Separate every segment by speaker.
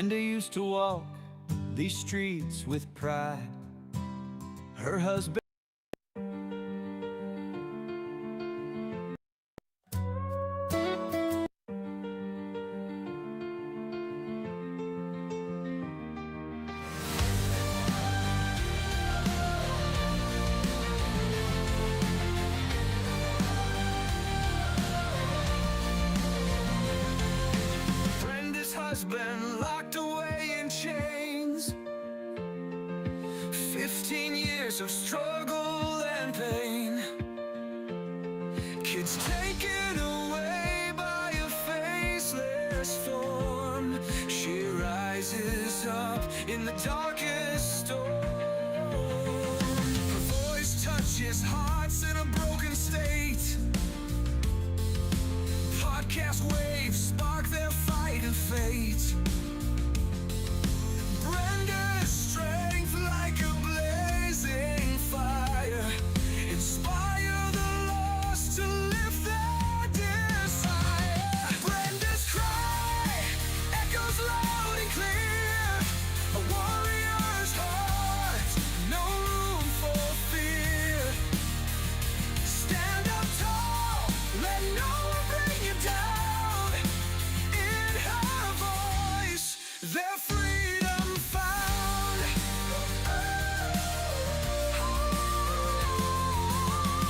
Speaker 1: Brenda used to walk these streets with pride. Her husband locked away in chains, 15 years of struggle and pain, kids taken away by a faceless storm. She rises up in the darkest storm. Her voice touches hearts in a broken state. Podcast waves spark their fight of fate. Brenda's strength like a blazing fire, inspire the lost to lift their desire. Brenda's cry echoes loud and clear, a warrior's heart, no room for fear. Stand up tall, let no one bring you down. In her voice, their freedom found.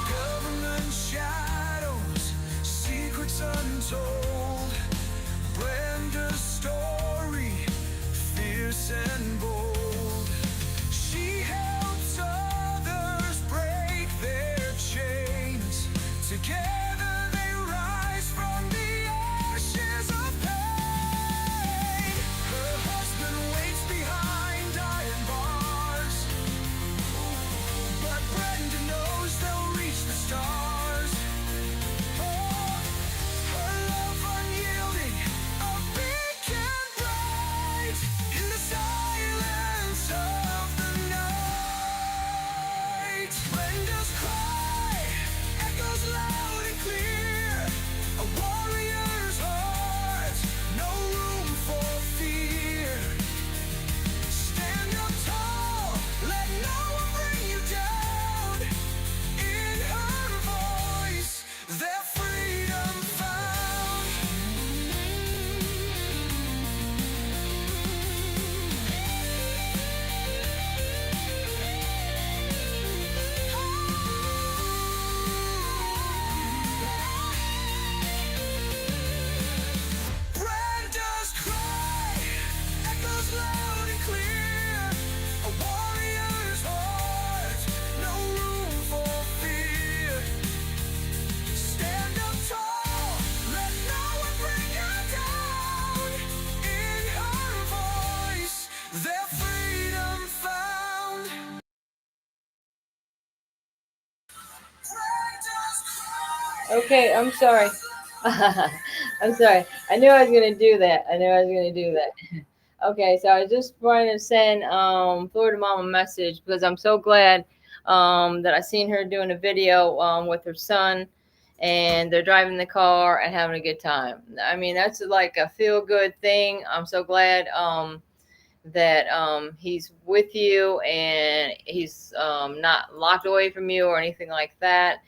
Speaker 1: Government shadows, secrets untold. Brenda's story, fierce and bold. She helps others break their chains. Together they rise from the ashes of pain. Her husband waits behind iron bars, but Brenda knows they'll reach the stars. Oh, her love unyielding, a beacon bright in the silence of the night. Brenda's cry echoes loud and clear, a warrior's heart, no room for fear. Stand up tall, let no one bring you down. In her voice, their freedom found. Brenda's cry echoes loud and clear, a warrior's heart, no room for fear. Stand up tall, let no one bring you down. In her voice, their freedom found. Brenda's cry.
Speaker 2: Okay, I'm sorry. I'm sorry. I knew I was gonna do that. Okay, so I was just trying to send Florida Mom a message because I'm so glad that I seen her doing a video with her son, and they're driving the car and having a good time. I mean, that's like a feel good thing. I'm so glad that he's with you and he's not locked away from you or anything like that.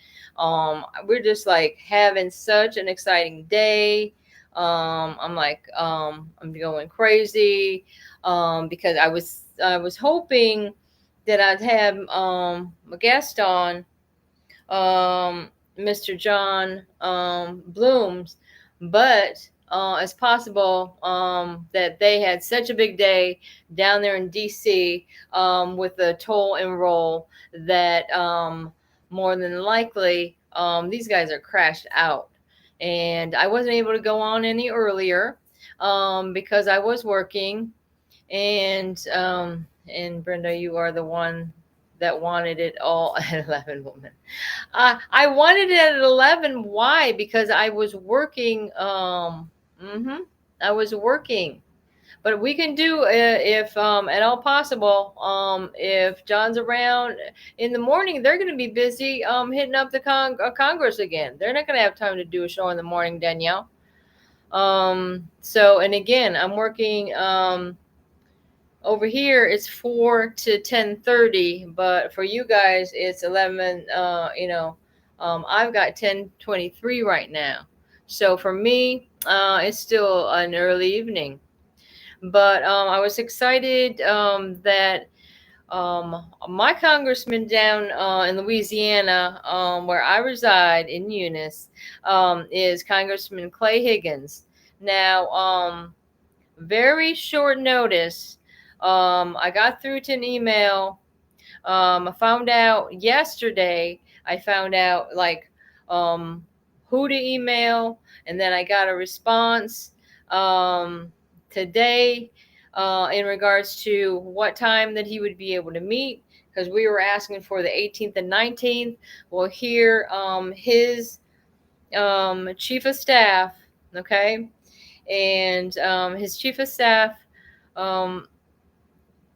Speaker 2: We're just like having such an exciting day. I'm like I'm going crazy because I was hoping that I'd have a guest on, Mr. John Blooms, but it's possible that they had such a big day down there in DC with the toll and roll that more than likely these guys are crashed out. And I wasn't able to go on any earlier because I was working. And Brenda, you are the one that wanted it all at 11, woman. I wanted it at 11. Why? Because I was working. I was working. But we can do if at all possible. If John's around in the morning, they're going to be busy hitting up the Congress again. They're not going to have time to do a show in the morning, Danielle. So, and again, I'm working, over here it's 4 to 10:30, but for you guys it's 11. I've got 10:23 right now. So for me, it's still an early evening. But I was excited that my congressman down in Louisiana, where I reside in Eunice, is Congressman Clay Higgins. Now, very short notice. I got through to an email. I found out yesterday. I found out like who to email, and then I got a response today in regards to what time that he would be able to meet, because we were asking for the 18th and 19th. Well, here his chief of staff, okay, and his chief of staff, um,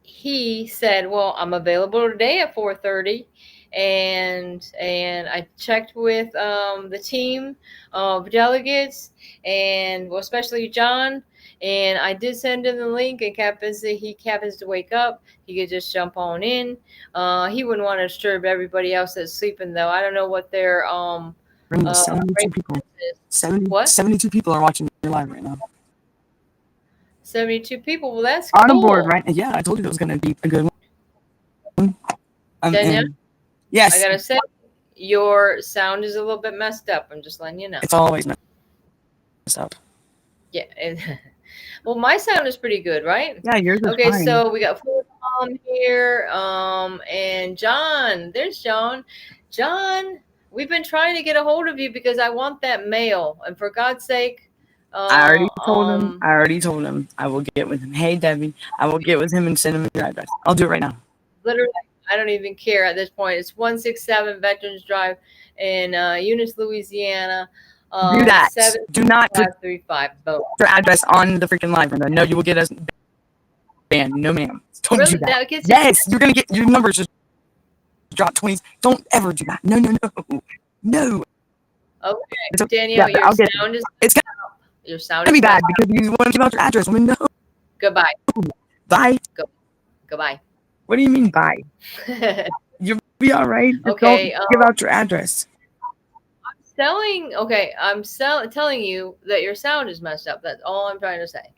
Speaker 2: he said, "Well, I'm available today at 4:30," and I checked with the team of delegates, and well, especially John. And I did send him the link. And he happens to wake up, he could just jump on in. He wouldn't want to disturb everybody else that's sleeping, though. I don't know what their
Speaker 3: 72 people.
Speaker 2: What?
Speaker 3: 72 people are watching your live right now.
Speaker 2: 72 people. Well, that's
Speaker 3: On
Speaker 2: cool.
Speaker 3: board, right? Yeah, I told you it was going to be a good one.
Speaker 2: Danielle?
Speaker 3: Yes.
Speaker 2: I gotta say, your sound is a little bit messed up. I'm just letting you know.
Speaker 3: It's always messed up.
Speaker 2: Yeah. Well, my sound is pretty good, right?
Speaker 3: Yeah, yours is
Speaker 2: Okay,
Speaker 3: fine.
Speaker 2: so we got Florida Mom here, and John. There's John. John, we've been trying to get a hold of you because I want that mail, and for God's sake,
Speaker 3: I already told him. I will get with him. Hey, Debbie, I will get with him and send him your address. I'll do it right now.
Speaker 2: Literally, I don't even care at this point. It's 167 Veterans Drive in Eunice, Louisiana.
Speaker 3: Do that. Do not put
Speaker 2: 535. Boom.
Speaker 3: your address on the freaking live, Brenda. No, you will get us banned. No, ma'am. Don't
Speaker 2: Really?
Speaker 3: do that.
Speaker 2: That gets
Speaker 3: Yes, you're going to get your numbers just drop 20s. Don't ever do that. No. No.
Speaker 2: Okay, Danielle, your sound is your sound
Speaker 3: It's going to be
Speaker 2: is
Speaker 3: bad because you want to give out your address. No.
Speaker 2: Goodbye.
Speaker 3: Bye.
Speaker 2: Goodbye.
Speaker 3: What do you mean bye? You'll be all right. Just
Speaker 2: Okay,
Speaker 3: don't give out your address.
Speaker 2: I'm telling you that your sound is messed up. That's all I'm trying to say.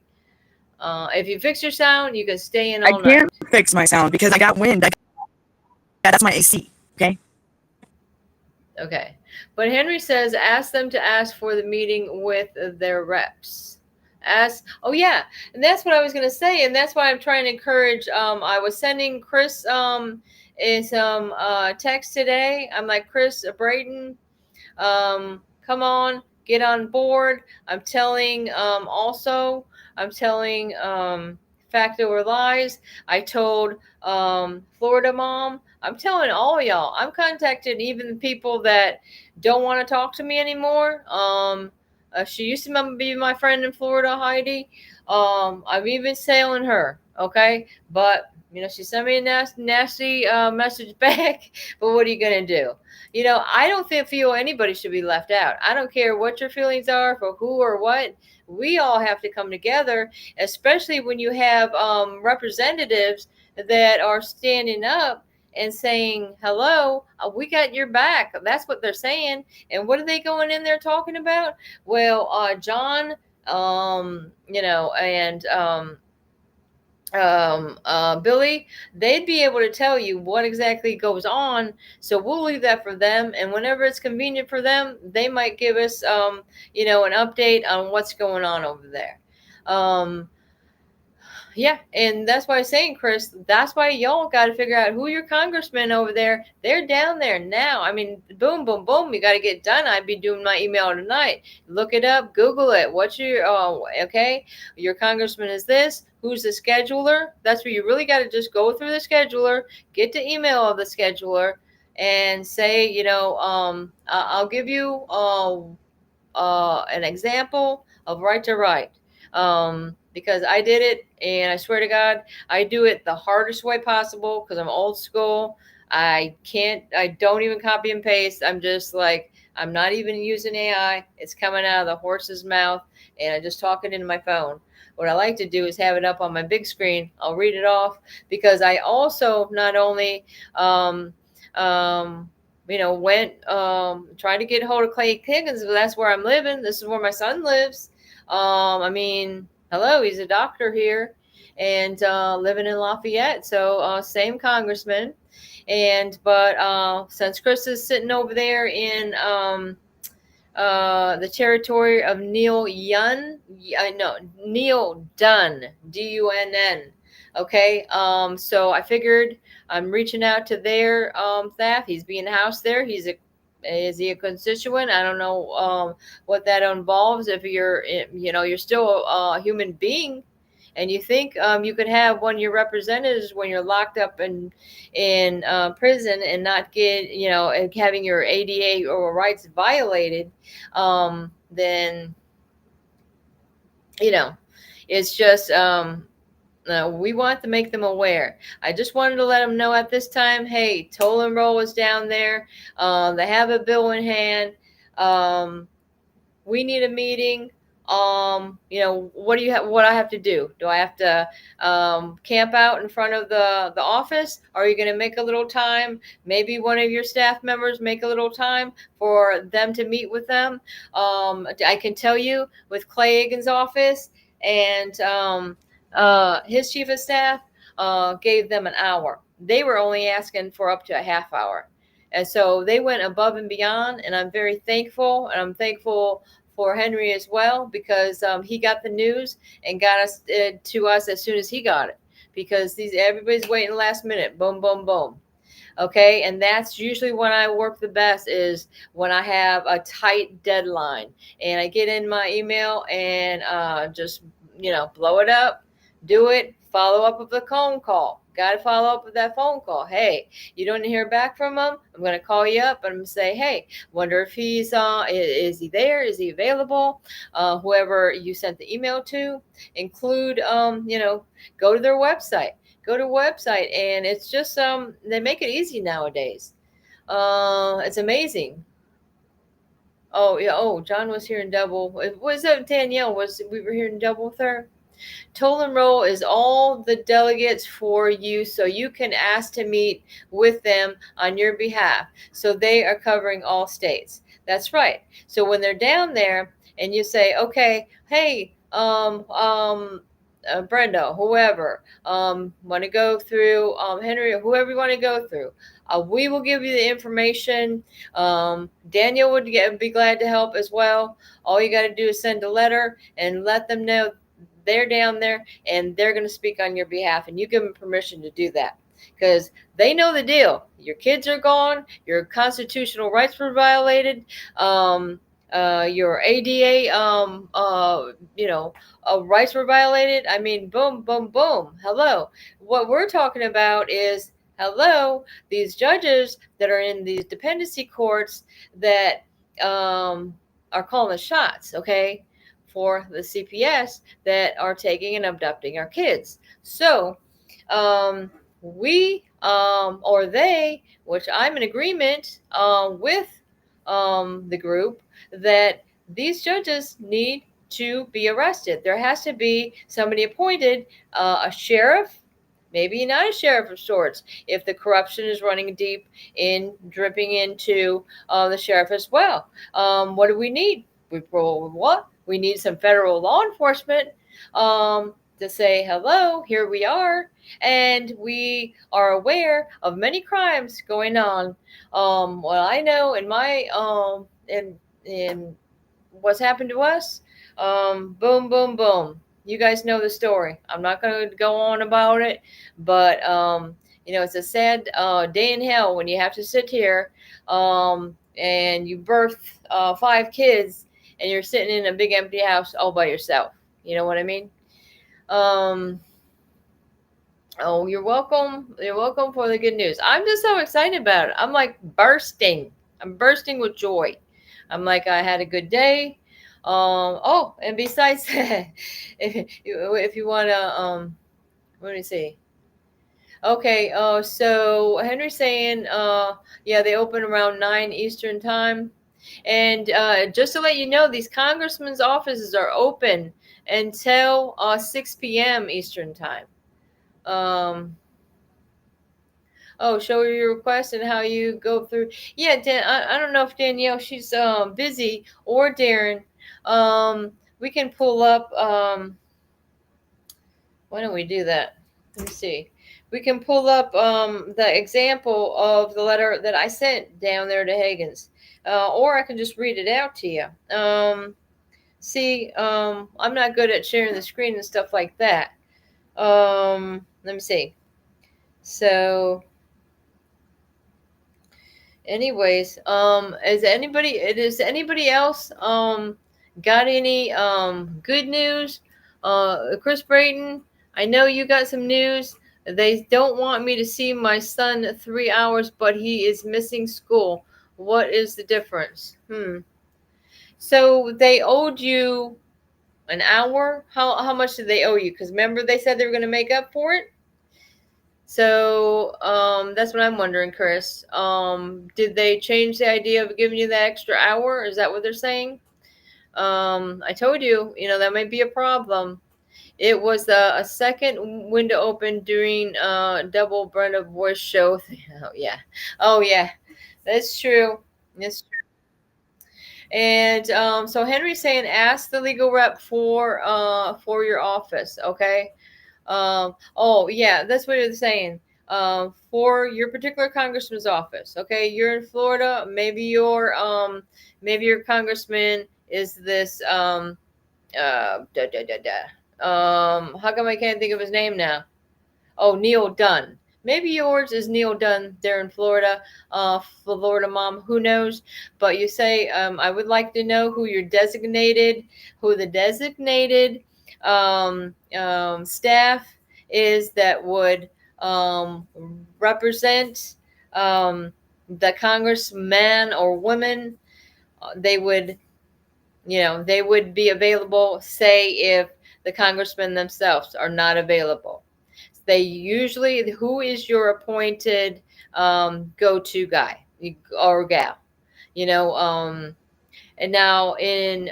Speaker 2: If you fix your sound, you can stay in all night.
Speaker 3: I can't fix my sound because I got wind. That's my AC.
Speaker 2: Okay. But Henry says, ask them to ask for the meeting with their reps. Oh yeah, and that's what I was gonna say, and that's why I'm trying to encourage. I was sending Chris some text today. I'm like, Chris Braden, come on, get on board. I'm telling fact over lies. I told Florida Mom. I'm telling all of y'all. I'm contacting even the people that don't want to talk to me anymore. She used to be my friend in Florida, Heidi. I'm even sailing her. Okay, but she sent me a nasty message back. But what are you gonna do? I don't feel anybody should be left out. I don't care what your feelings are for who or what. We all have to come together, especially when you have representatives that are standing up and saying, hello, we got your back. That's what they're saying. And what are they going in there talking about? Well, John, and Billy, they'd be able to tell you what exactly goes on. So we'll leave that for them. And whenever it's convenient for them, they might give us, an update on what's going on over there. Yeah, and that's why I'm saying, Chris, that's why y'all got to figure out who your congressmen over there. They're down there now. I mean, boom, boom, boom. You got to get done. I'd be doing my email tonight. Look it up. Google it. Okay? Your congressman is this. Who's the scheduler? That's where you really got to just go through the scheduler, get the email of the scheduler, and say, I'll give you an example of right to right. Because I did it, and I swear to God, I do it the hardest way possible because I'm old school. I don't even copy and paste. I'm just like, I'm not even using AI. It's coming out of the horse's mouth, and I just talk it into my phone. What I like to do is have it up on my big screen. I'll read it off, because I also not only went trying to get hold of Clay Higgins, but that's where I'm living. This is where my son lives. Hello, he's a doctor here, and living in Lafayette. So same congressman. But since Chris is sitting over there in the territory of Neil Dunn, Dunn. Okay. So I figured I'm reaching out to their staff. He's being housed there. Is he a constituent? I don't know what that involves. If you're still a human being, and you think you could have one of your representatives when you're locked up in prison and not get, and having your ADA or rights violated, then it's just we want to make them aware. I just wanted to let them know at this time, hey, toll and roll is down there. They have a bill in hand. We need a meeting. What I have to do? Do I have to camp out in front of the office? Are you going to make a little time? Maybe one of your staff members make a little time for them to meet with them. I can tell you with Clay Egan's office and his chief of staff gave them an hour. They were only asking for up to a half hour. And so they went above and beyond, and I'm very thankful. And I'm thankful for Henry as well, because he got the news and got us to us as soon as he got it, because everybody's waiting last minute. Boom, boom, boom. Okay. And that's usually when I work the best, is when I have a tight deadline and I get in my email and just, blow it up, do it, follow up with a phone call. Got to follow up with that phone call. Hey, you don't hear back from him? I'm going to call you up and say, hey, wonder if he's, is he there? Is he available? Whoever you sent the email to, include, go to their website. Go to website, and it's just, they make it easy nowadays. It's amazing. Oh, yeah. Oh, John was here in double. Was that Danielle? We were here in double with her? Toll and roll is all the delegates for you, so you can ask to meet with them on your behalf. So they are covering all states. That's right. So when they're down there and you say, okay, hey, Brenda, whoever, want to go through, Henry, or whoever you want to go through, we will give you the information. Daniel would be glad to help as well. All you got to do is send a letter and let them know they're down there and they're going to speak on your behalf, and you give them permission to do that, because they know the deal. Your kids are gone. Your constitutional rights were violated. Your ADA, rights were violated. I mean, boom, boom, boom. Hello. What we're talking about is, hello, these judges that are in these dependency courts that are calling the shots, okay, for the CPS that are taking and abducting our kids. So we or they, which I'm in agreement with the group, that these judges need to be arrested. There has to be somebody appointed, a sheriff, maybe not a sheriff of sorts, if the corruption is running deep in dripping into the sheriff as well. What do we need? We need some federal law enforcement to say, hello, here we are, and we are aware of many crimes going on. Well, I know in my in what's happened to us, boom, boom, boom. You guys know the story. I'm not going to go on about it, but it's a sad day in hell when you have to sit here and you birth 5 kids, and you're sitting in a big empty house all by yourself. You know what I mean? Oh, you're welcome. You're welcome for the good news. I'm just so excited about it. I'm like bursting. I'm bursting with joy. I'm like, I had a good day. And besides that, if you want to, let me see. Okay. So Henry's saying, yeah, they open around 9 Eastern time. And just to let you know, these congressmen's offices are open until 6 p.m. Eastern time. Oh, show her your request and how you go through. Yeah, Dan, I don't know if Danielle, she's busy, or Darren. We can pull up. Why don't we do that? Let me see. We can pull up the example of the letter that I sent down there to Higgins, or I can just read it out to you. I'm not good at sharing the screen and stuff like that. Let me see. So, anyways, does anybody else got any good news? Chris Brayton, I know you got some news. They don't want me to see my son 3 hours, but he is missing school. What is the difference? So they owed you an hour? How much did they owe you? Because remember they said they were going to make up for it? So that's what I'm wondering, Chris. Did they change the idea of giving you that extra hour? Is that what they're saying? I told you, that might be a problem. It was a second window open during double Brenda voice show. Oh yeah, that's true. That's true. And so Henry's saying, ask the legal rep for your office, okay? Oh yeah, that's what they're saying. For your particular congressman's office, okay? You're in Florida. Maybe your congressman is this how come I can't think of his name now? Oh, Neil Dunn. Maybe yours is Neil Dunn there in Florida, Florida mom. Who knows? But you say, I would like to know who the designated staff is that would represent the congressman or woman. They would be available, say, if the congressmen themselves are not available. They usually, who is your appointed go-to guy or gal? And now in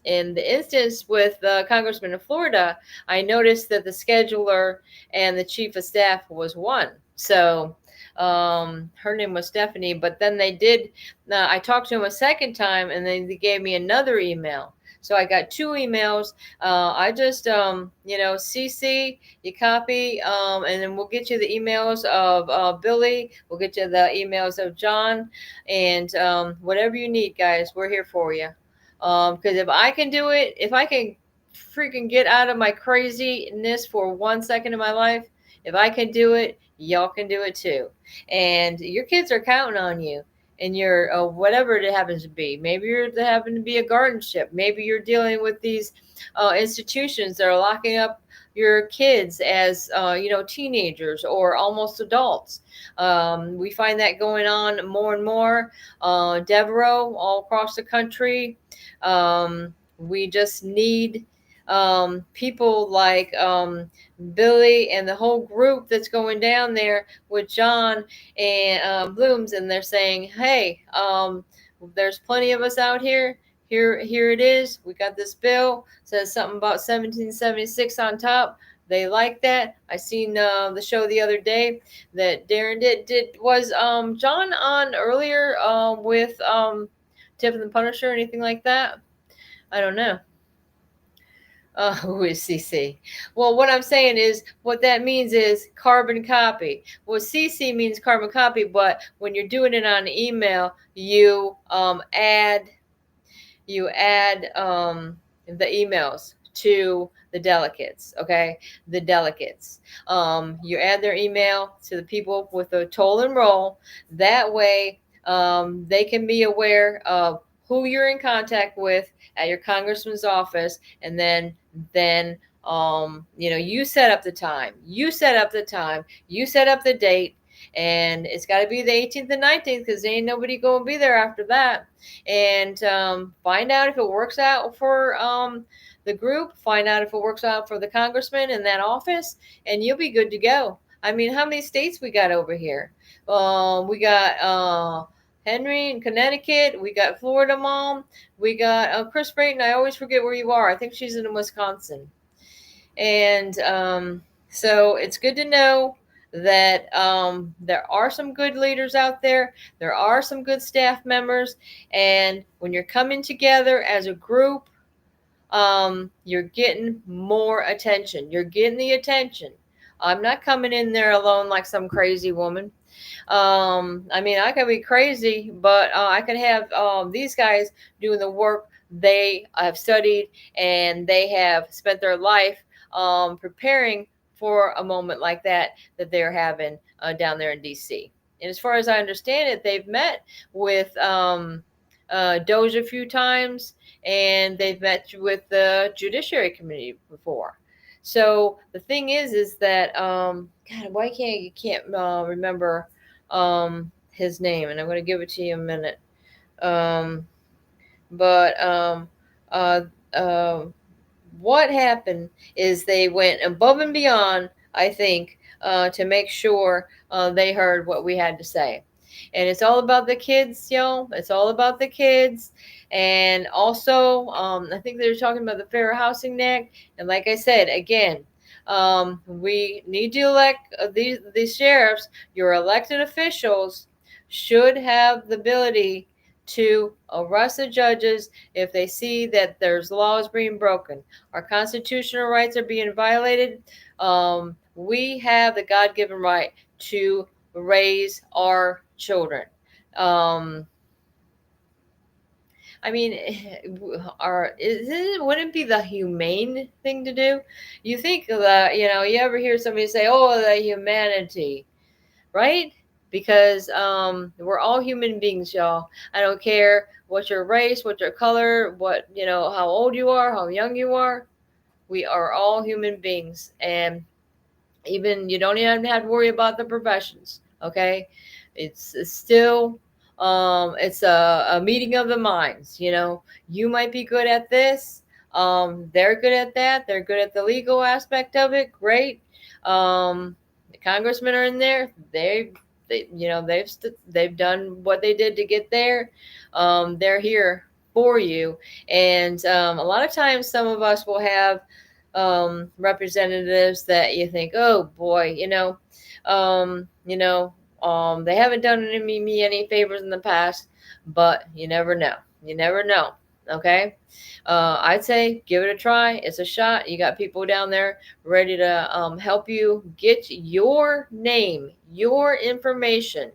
Speaker 2: the instance with the congressman of Florida, I noticed that the scheduler and the chief of staff was one. So her name was Stephanie, but then I talked to him a second time, and then they gave me another email. So I got 2 emails. I just, CC, you copy, and then we'll get you the emails of Billy. We'll get you the emails of John, and whatever you need, guys, we're here for you. Because if I can do it, if I can freaking get out of my craziness for 1 second of my life, if I can do it, y'all can do it too. And your kids are counting on you. And you're whatever it happens to be. Maybe you're having to be a guardianship. Maybe you're dealing with these institutions that are locking up your kids as teenagers or almost adults. We find that going on more and more. Devereaux, all across the country. We just need people like Billy and the whole group that's going down there with John and Blooms, and they're saying, hey, there's plenty of us out here. Here it is. We got this bill. Says something about 1776 on top. They like that. I seen the show the other day that Darren did. Was John on earlier with Tiff and the Punisher or anything like that? I don't know. Who is CC? Well, what I'm saying is, what that means is carbon copy. Well, CC means carbon copy, but when you're doing it on email, you add the emails to the delegates. Okay, the delegates. You add their email to the people with the toll and roll. That way, they can be aware of who you're in contact with at your congressman's office, and then you set up the time, you set up the date, and it's got to be the 18th and 19th, because ain't nobody going to be there after that. And find out if it works out for the group, find out if it works out for the congressman in that office, and you'll be good to go. I mean, how many states we got over here? We got Henry in Connecticut. We got Florida Mom. We got Chris Brayton. I always forget where you are. I think she's in Wisconsin. And so it's good to know that there are some good leaders out there. There are some good staff members. And when you're coming together as a group, you're getting more attention. You're getting the attention. I'm not coming in there alone like some crazy woman. I mean, I could be crazy, but I can have these guys doing the work they have studied and they have spent their life preparing for a moment like that they're having down there in DC. And as far as I understand it, they've met with Doge a few times, and they've met with the Judiciary Committee before. So the thing is that God, why can't remember his name? And I'm going to give it to you in a minute. But uh, uh, what happened is they went above and beyond, I think, to make sure they heard what we had to say. And it's all about the kids, y'all. It's all about the kids. And also, I think they're talking about the Fair Housing Act. And like I said, again, we need to elect these sheriffs. Your elected officials should have the ability to arrest the judges if they see that there's laws being broken. Our constitutional rights are being violated. We have the God-given right to raise our children. I mean, wouldn't it be the humane thing to do? You think that, you ever hear somebody say, oh, the humanity, right? Because we're all human beings, y'all. I don't care what your race, what your color, what, how old you are, how young you are. We are all human beings. And even you don't even have to worry about the professions. Okay. It's still, it's a meeting of the minds. You might be good at this. They're good at that. They're good at the legal aspect of it. Great. The congressmen are in there. They've done what they did to get there. They're here for you. And a lot of times some of us will have representatives that you think, oh boy, they haven't done me any favors in the past, but you never know. You never know. Okay. I'd say give it a try. It's a shot. You got people down there ready to help you get your name, your information,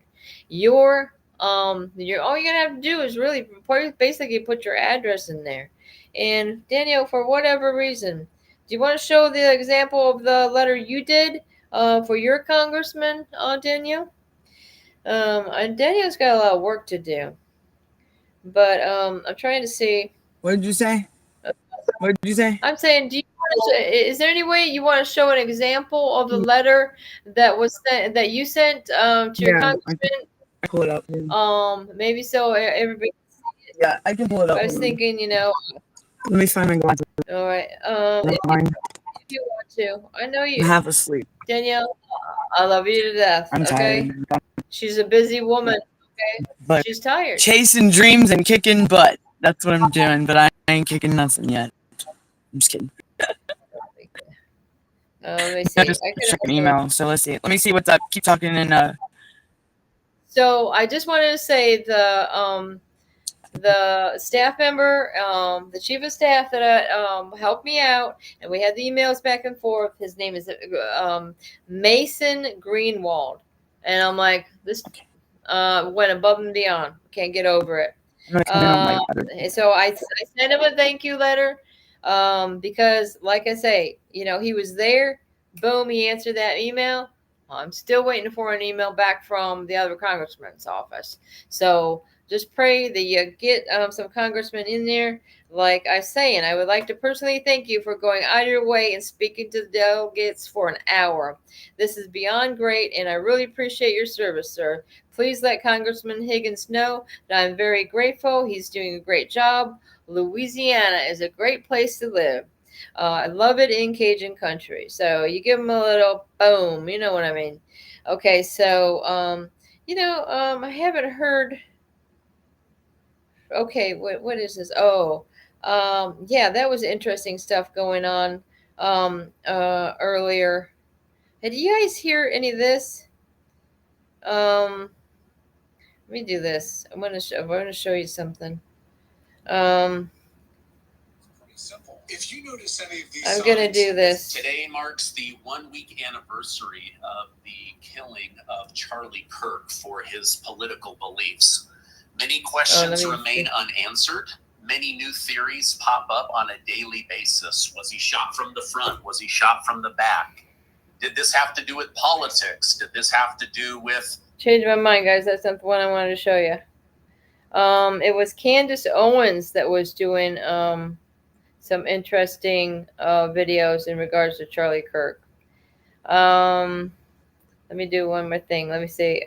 Speaker 2: your all you're gonna have to do is really basically put your address in there. And Danielle, for whatever reason, do you want to show the example of the letter you did for your congressman, Danielle? And Danielle's got a lot of work to do, but I'm trying to see.
Speaker 3: What did you say? What did you say?
Speaker 2: I'm saying, is there any way you want to show an example of the letter that was sent, that you sent to your congressman?
Speaker 3: I pull it up.
Speaker 2: Maybe so everybody.
Speaker 3: Yeah, I can pull it up.
Speaker 2: I was thinking,
Speaker 3: Let me find my glasses.
Speaker 2: All right. If you want to, I know you.
Speaker 3: I'm half asleep.
Speaker 2: Danielle, I love you to death.
Speaker 3: I'm
Speaker 2: okay.
Speaker 3: tired.
Speaker 2: She's a busy woman. Okay.
Speaker 3: But
Speaker 2: she's tired.
Speaker 3: Chasing dreams and kicking butt. That's what I'm doing. But I ain't kicking nothing yet. I'm just kidding.
Speaker 2: Let me see.
Speaker 3: I just check an email. So let's see. Let me see what's up. Keep talking and
Speaker 2: So I just wanted to say the staff member, the chief of staff that helped me out, and we had the emails back and forth. His name is Mason Greenwald, and I'm like, this went above and beyond. Can't get over it. So I sent him a thank you letter because, like I say, he was there. Boom, he answered that email. I'm still waiting for an email back from the other congressman's office. So just pray that you get some congressmen in there. Like I was saying, I would like to personally thank you for going out of your way and speaking to the delegates for an hour. This is beyond great, and I really appreciate your service, sir. Please let Congressman Higgins know that I'm very grateful. He's doing a great job. Louisiana is a great place to live. I love it in Cajun country. So you give them a little boom, you know what I mean? Okay, so I haven't heard Okay, what is this? Oh, yeah, that was interesting stuff going on earlier. Did you guys hear any of this? Let me do this. I'm gonna show you something. Um,
Speaker 1: If you notice any of these
Speaker 2: I'm gonna do this.
Speaker 1: Today marks the 1-week anniversary of the killing of Charlie Kirk for his political beliefs. Many questions remain unanswered. Many new theories pop up on a daily basis. Was he shot from the front? Was he shot from the back? Did this have to do with politics? Did this have to do with...
Speaker 2: Change my mind, guys. That's not the one I wanted to show you. It was Candace Owens that was doing some interesting videos in regards to Charlie Kirk. Let me do one more thing. Let me see.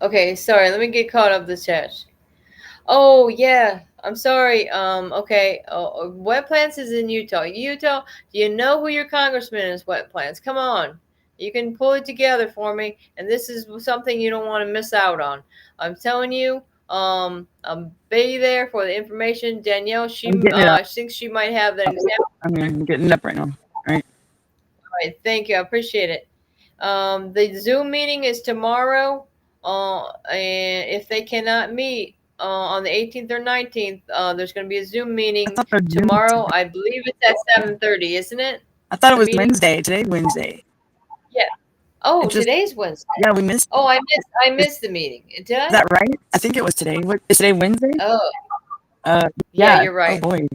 Speaker 2: Okay, sorry. Let me get caught up the chat. Oh yeah, I'm sorry. Okay. Wet Plants is in Utah. Utah. Do you know who your congressman is? Wet Plants. Come on. You can pull it together for me, and this is something you don't want to miss out on. I'm telling you. I'll be there for the information. Danielle, I think she might have that example.
Speaker 3: I'm getting it up right now. All right.
Speaker 2: All right. Thank you. I appreciate it. The Zoom meeting is tomorrow. And if they cannot meet on the 18th or 19th, there's going to be a Zoom meeting tomorrow. I believe it's at 7:30, isn't it?
Speaker 3: I thought it was Wednesday. Today's Wednesday.
Speaker 2: Yeah. Oh, today's Wednesday.
Speaker 3: Yeah, we missed.
Speaker 2: Oh, I missed the meeting. Did I?
Speaker 3: Is that right? I think it was today. What is today? Wednesday?
Speaker 2: Oh.
Speaker 3: Yeah,
Speaker 2: you're right.
Speaker 3: Oh boy.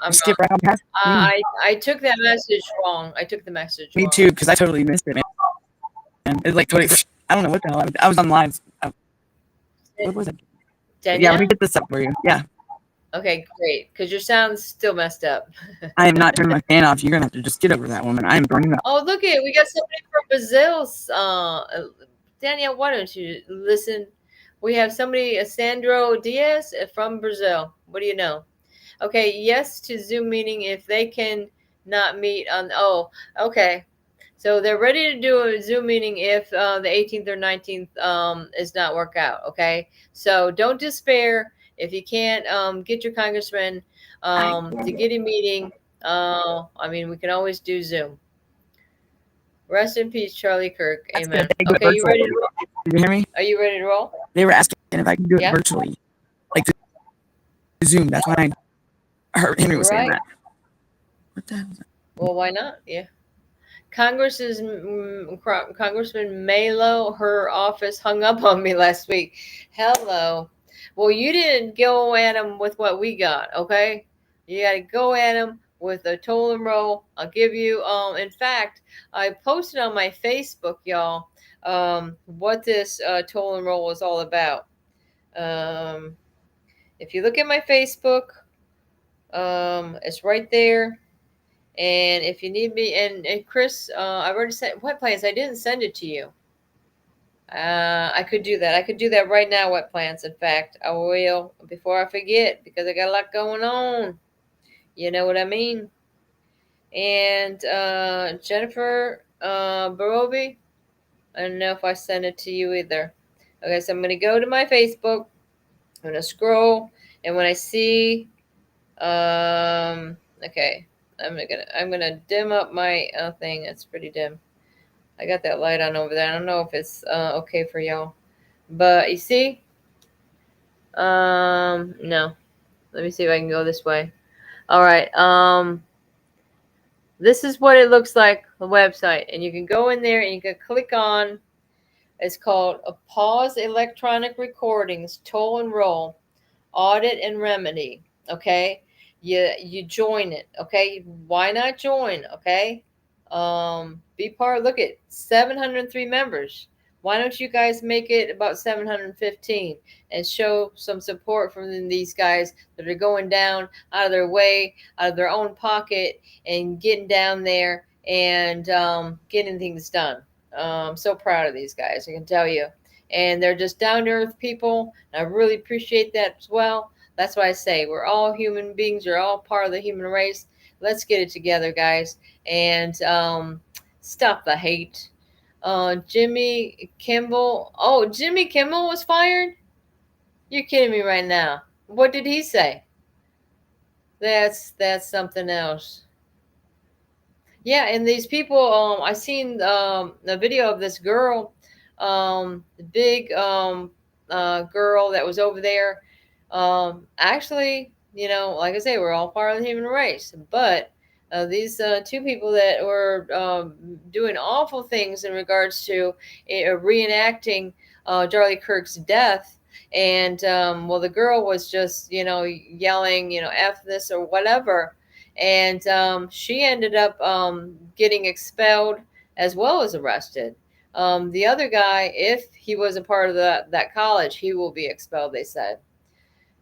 Speaker 2: I'm
Speaker 3: skip right on past.
Speaker 2: I took that message wrong. I took the message wrong.
Speaker 3: Me too, because I totally missed it, man. And it's like 20. I don't know what the hell. I was on live. What was it?
Speaker 2: Danielle?
Speaker 3: Yeah, let me get this up for you. Yeah.
Speaker 2: Okay, great. Because your sound's still messed up.
Speaker 3: I am not turning my fan off. You're gonna have to just get over that woman. I am burning up.
Speaker 2: Oh, look at it. We got somebody from Brazil. Danielle, why don't you listen? We have somebody, Sandro Diaz from Brazil. What do you know? Okay, yes to Zoom meeting if they can not meet on. Oh, okay. So they're ready to do a Zoom meeting if the 18th or 19th is not work out. Okay, so don't despair if you can't get your congressman to get a meeting. I mean, we can always do Zoom. Rest in peace, Charlie Kirk. Amen. Okay, you ready to roll?
Speaker 3: Did you hear me?
Speaker 2: Are you ready to roll?
Speaker 3: They were asking if I can do it virtually, like the Zoom. That's why I heard Henry was saying that. What the hell is that?
Speaker 2: Well, why not? Yeah. Congressman Malo, her office hung up on me last week. Hello. Well, you didn't go at him with what we got, okay? You got to go at him with a toll and roll. I'll give you, in fact, I posted on my Facebook, y'all, what this toll and roll is all about. If you look at my Facebook, it's right there. And if you need me, and Chris, I already sent Wet Plants. I didn't send it to you. I could do that. I could do that right now, Wet Plants. In fact, I will before I forget because I got a lot going on. You know what I mean? And Jennifer Barobi, I don't know if I sent it to you either. Okay, so I'm gonna go to my Facebook. I'm gonna scroll, and when I see, okay. I'm gonna dim up my thing. It's pretty dim. I got that light on over there. I don't know if it's okay for y'all, but you see, no. Let me see if I can go this way. All right. This is what it looks like, the website, and you can go in there and you can click on. It's called a Pause Electronic Recordings Toll and Roll Audit and Remedy. Okay. You join it, okay? Why not join, okay? Be part. Look at 703 members. Why don't you guys make it about 715 and show some support from these guys that are going down out of their way, out of their own pocket, and getting down there and getting things done. I'm so proud of these guys, I can tell you. And they're just down to earth people. And I really appreciate that as well. That's why I say we're all human beings. We're all part of the human race. Let's get it together, guys, and stop the hate. Jimmy Kimmel. Oh, Jimmy Kimmel was fired? You're kidding me right now. What did he say? That's something else. Yeah, and these people, I seen a video of this girl, the big girl that was over there. Actually, like I say, we're all part of the human race, but these two people that were doing awful things in regards to reenacting Charlie Kirk's death. And well, the girl was just, yelling, F this or whatever. And she ended up getting expelled as well as arrested. The other guy, if he was a part of that college, he will be expelled, they said.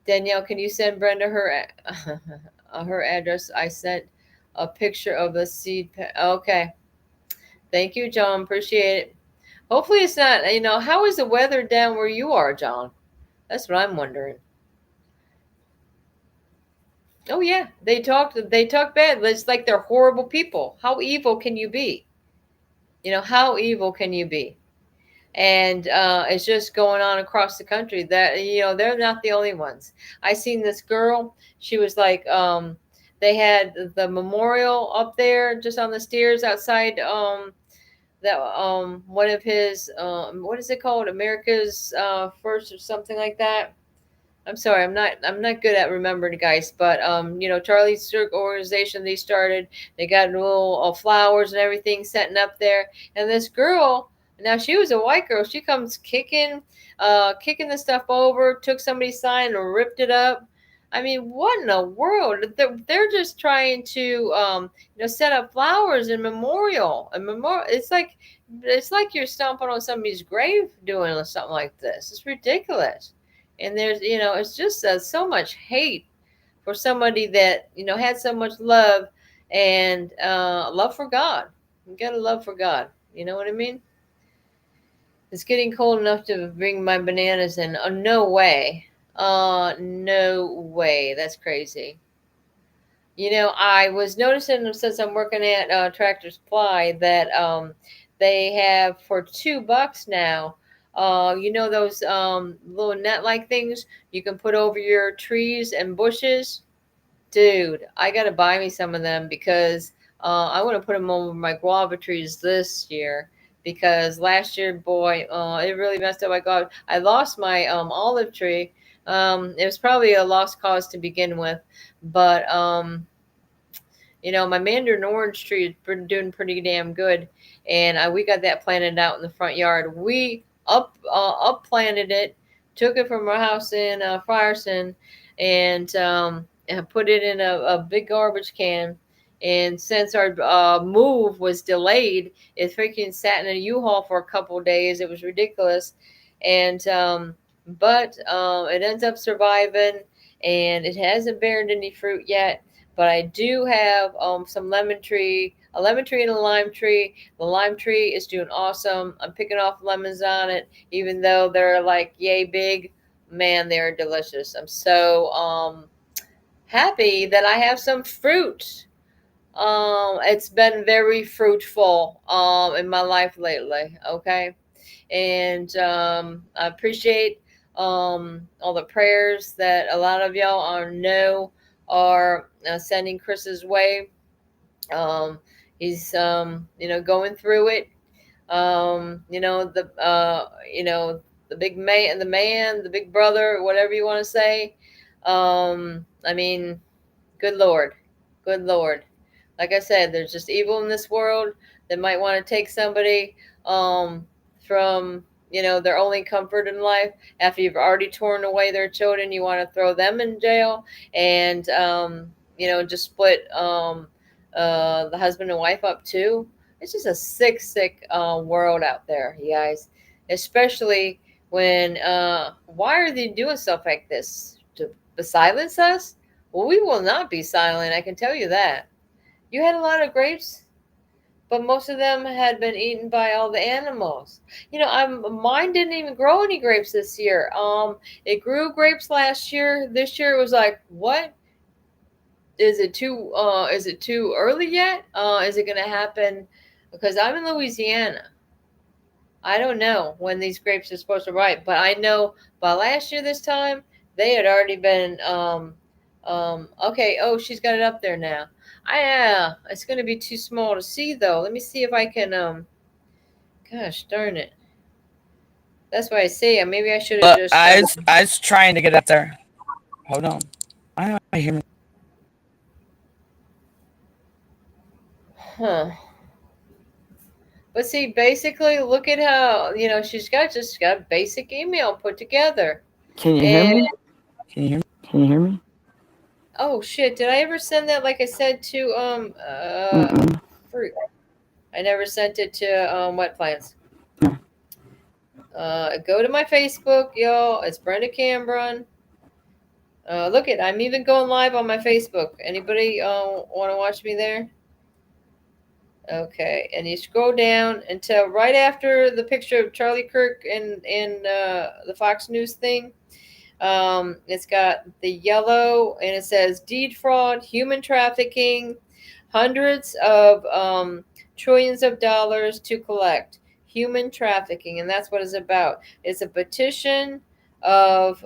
Speaker 2: Danielle, can you send Brenda her her address? I sent a picture of the seed. Okay. Thank you, John. Appreciate it. Hopefully it's not, how is the weather down where you are, John? That's what I'm wondering. Oh yeah, they talk bad. It's like they're horrible people. How evil can you be? How evil can you be? And it's just going on across the country that they're not the only ones. I seen this girl. She was like, they had the memorial up there just on the stairs outside that one of his what is it called, America's First or something like that. I'm sorry, I'm not good at remembering, guys. But Charlie's Circle organization, they started. They got little flowers and everything setting up there. And this girl, now she was a white girl. She comes kicking the stuff over. Took somebody's sign and ripped it up. I mean, what in the world? They're just trying to set up flowers and memorial. It's like you're stomping on somebody's grave doing something like this. It's ridiculous. And there's, it's just so much hate for somebody that, had so much love and love for God. You got to love for God. You know what I mean? It's getting cold enough to bring my bananas in. Oh, no way. No way. That's crazy. I was noticing since I'm working at Tractor Supply that they have for $2 now. Those little net-like things you can put over your trees and bushes? Dude, I got to buy me some of them because I want to put them over my guava trees this year because last year, boy, it really messed up my guava. I lost my olive tree. It was probably a lost cause to begin with, but my mandarin orange tree is doing pretty damn good, and we got that planted out in the front yard. We up planted it, took it from our house in Frierson, and put it in a big garbage can. And since our move was delayed, it freaking sat in a U-Haul for a couple of days. It was ridiculous, and but it ends up surviving, and it hasn't bared any fruit yet. But I do have some a lemon tree and a lime tree. The lime tree is doing awesome. I'm picking off lemons on it, even though they're like yay big. Man, they're delicious. I'm so happy that I have some fruit. It's been very fruitful in my life lately. Okay, and I appreciate all the prayers that a lot of y'all are sending Chris's way. He's going through it. The big man, the big brother, whatever you want to say. I mean, good Lord. Like I said, there's just evil in this world that might want to take somebody from their only comfort in life. After you've already torn away their children, you want to throw them in jail and just split the husband and wife up too. It's just a sick world out there, you guys. Especially when why are they doing stuff like this? To silence us? Well, we will not be silent, I can tell you that. You had a lot of grapes, but most of them had been eaten by all the animals. Mine didn't even grow any grapes this year. It grew grapes last year. This year it was like, what? Is it too early yet? Is it going to happen? Because I'm in Louisiana. I don't know when these grapes are supposed to ripe, but I know by last year this time they had already been okay. Oh, she's got it up there now. It's going to be too small to see though. Let me see if I can gosh darn it. That's why I say maybe I should have just
Speaker 3: I was trying to get up there. Hold on. Why do I hear me?
Speaker 2: huh. But see, basically, look at how she's just got basic email put together.
Speaker 3: Can you hear me? Can you hear me? Can you hear me?
Speaker 2: Oh shit! Did I ever send that? Like I said to fruit. I never sent it to wet plants.
Speaker 3: No.
Speaker 2: Go to my Facebook, y'all. It's Brenda Cameron. Look it, I'm even going live on my Facebook. Anybody want to watch me there? Okay, and you scroll down until right after the picture of Charlie Kirk and the Fox News thing. It's got the yellow, and it says deed fraud, human trafficking, hundreds of trillions of dollars to collect. Human trafficking, and that's what it's about. It's a petition of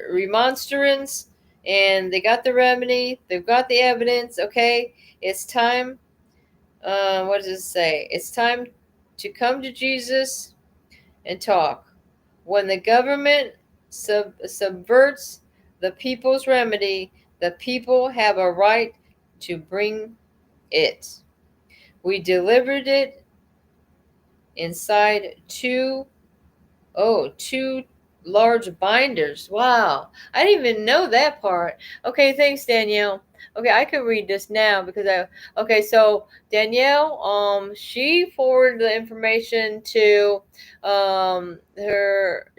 Speaker 2: remonstrance, and they got the remedy. They've got the evidence. Okay, it's time. What does it say? It's time to come to Jesus and talk. When the government subverts the people's remedy, the people have a right to bring it. We delivered it inside two large binders. Wow. I didn't even know that part. Okay, thanks, Danielle. Okay, I can read this now because so Danielle, she forwarded the information to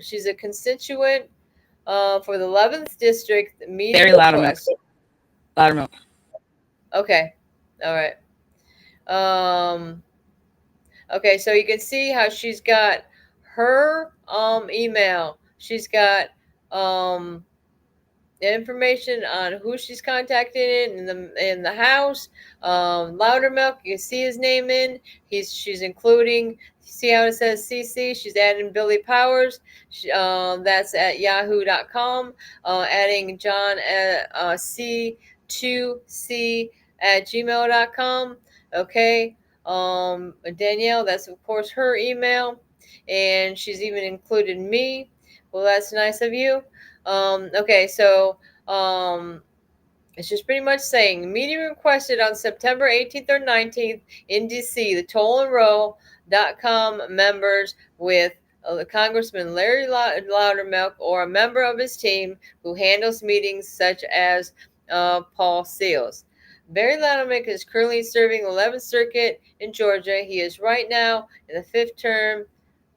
Speaker 2: she's a constituent for the 11th district meeting.
Speaker 3: Very loud request. Louder.
Speaker 2: Okay. All right. Okay, so you can see how she's got her email. She's got information on who she's contacted in the house. Loudermilk, you can see his name in. She's including. See how it says CC? She's adding Billy Powers. That's at yahoo.com. Adding John C2C at gmail.com. Okay. Danielle, that's of course her email, and she's even included me. Well, that's nice of you. Okay, so it's just pretty much saying meeting requested on September 18th or 19th in DC. The tollandroll.com members with Congressman Larry Loudermilk or a member of his team who handles meetings such as Paul Seals. Barry Loudermilk is currently serving the 11th Circuit in Georgia. He is right now in the 5th term.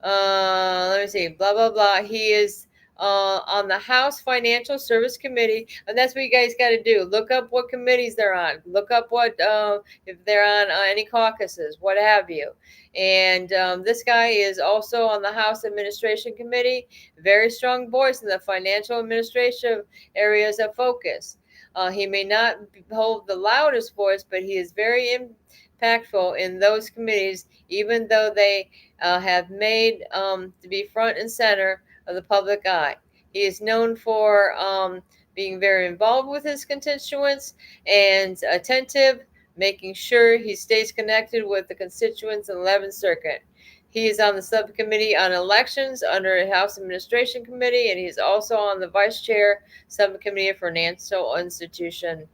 Speaker 2: Let me see, blah, blah, blah. He is on the House Financial Service Committee, and that's what you guys got to do. Look up what committees they're on. Look up what if they're on any caucuses, what have you. And this guy is also on the House Administration Committee. Very strong voice in the financial administration areas of focus. He may not hold the loudest voice, but he is very impactful in those committees, even though they have made to be front and center of the public eye. He is known for being very involved with his constituents and attentive, making sure he stays connected with the constituents in the 11th Circuit. He is on the subcommittee on elections under a House Administration Committee, and he's also on the Vice Chair Subcommittee of Financial Institution.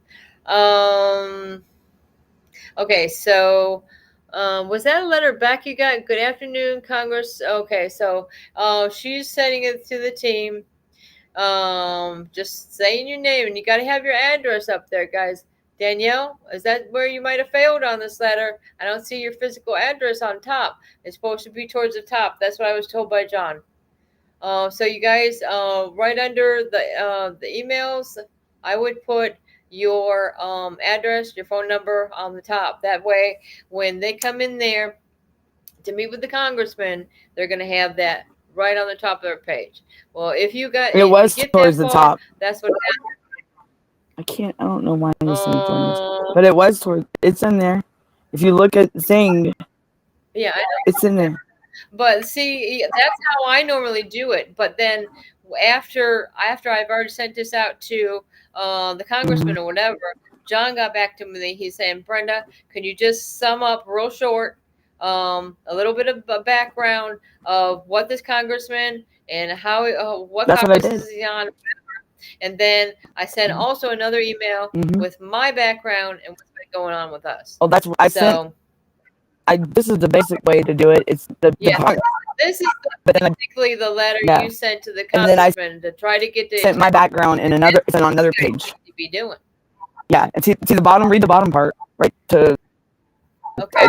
Speaker 2: Okay, so was that a letter back you got? Good afternoon, Congress. Okay, so she's sending it to the team. Just saying your name, and you got to have your address up there, guys. Danielle, is that where you might have failed on this letter? I don't see your physical address on top. It's supposed to be towards the top. That's what I was told by John. So you guys, right under the emails, I would put your address, your phone number on the top. That way, when they come in there to meet with the congressman, they're going to have that right on the top of their page. Well, if you got
Speaker 3: it was towards the top.
Speaker 2: That's what happened.
Speaker 3: I don't know why this thing, but it was towards. It's in there. If you look at the thing,
Speaker 2: Yeah,
Speaker 3: It's in there.
Speaker 2: but see, that's how I normally do it. But then after I've already sent this out to the congressman
Speaker 3: Mhm.
Speaker 2: or whatever, John got back to me. He's saying, Brenda, can you just sum up real short, a little bit of a background of what this congressman and how what
Speaker 3: That's what I
Speaker 2: Congress
Speaker 3: did.
Speaker 2: is he on? And then I sent also another email
Speaker 3: Mhm.
Speaker 2: with my background and what's been going on with us.
Speaker 3: Oh, that's what I sent.
Speaker 2: So
Speaker 3: This is the basic way to do it. It's the
Speaker 2: yeah,
Speaker 3: part,
Speaker 2: this is
Speaker 3: but then
Speaker 2: basically the letter
Speaker 3: yeah,
Speaker 2: you sent to the
Speaker 3: and then I
Speaker 2: congressman to try to get the
Speaker 3: sent my background in another. It's on another page.
Speaker 2: to be doing.
Speaker 3: Yeah, and see the bottom. Read the bottom part, right?
Speaker 2: Okay.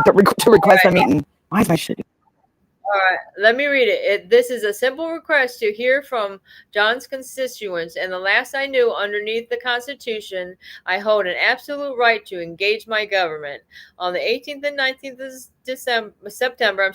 Speaker 3: To request
Speaker 2: All
Speaker 3: a
Speaker 2: right.
Speaker 3: meeting. Why is my shit?
Speaker 2: All right. Let me read it. This is a simple request to hear from John's constituents. And the last I knew, underneath the Constitution, I hold an absolute right to engage my government. On the 18th and 19th of September,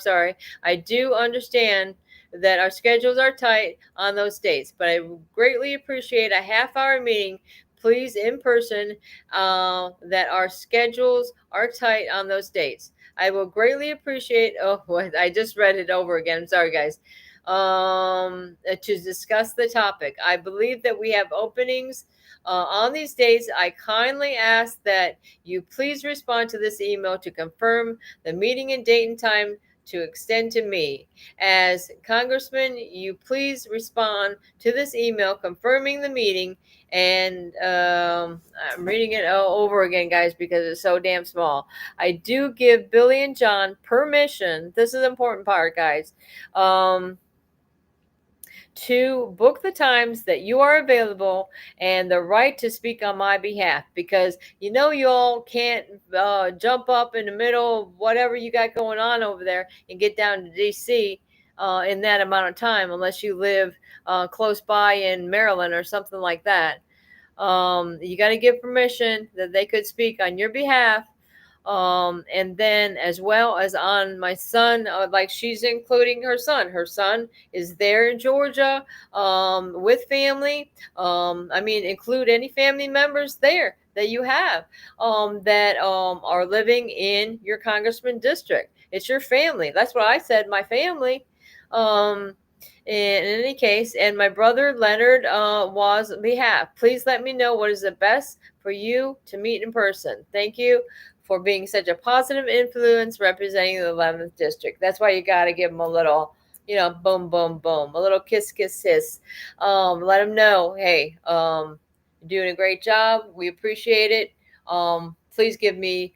Speaker 2: I do understand that our schedules are tight on those dates, but I greatly appreciate a half-hour meeting, please, in person, that our schedules are tight on those dates. I will greatly appreciate. Oh, I just read it over again. I'm sorry, guys. To discuss the topic. I believe that we have openings on these days. I kindly ask that you please respond to this email to confirm the meeting and date and time to extend to me. As Congressman, you please respond to this email confirming the meeting. And I'm reading it over again, guys, because it's so damn small. I do give Billy and John permission. This is the important part, guys. To book the times that you are available and the right to speak on my behalf, because you all can't jump up in the middle of whatever you got going on over there and get down to DC in that amount of time, unless you live close by in Maryland or something like that. You got to give permission that they could speak on your behalf. And then as well as on my son, like she's including her son. Her son is there in Georgia with family. Include any family members there that you have that are living in your congressman district. It's your family. That's what I said, my family. Um, in any case, and my brother Leonard was behalf. Please let me know what is the best for you to meet in person. Thank you for being such a positive influence representing the 11th district. That's why you got to give them a little, boom, boom, boom, a little kiss, kiss, kiss. Let them know, hey, you're doing a great job. We appreciate it. Please give me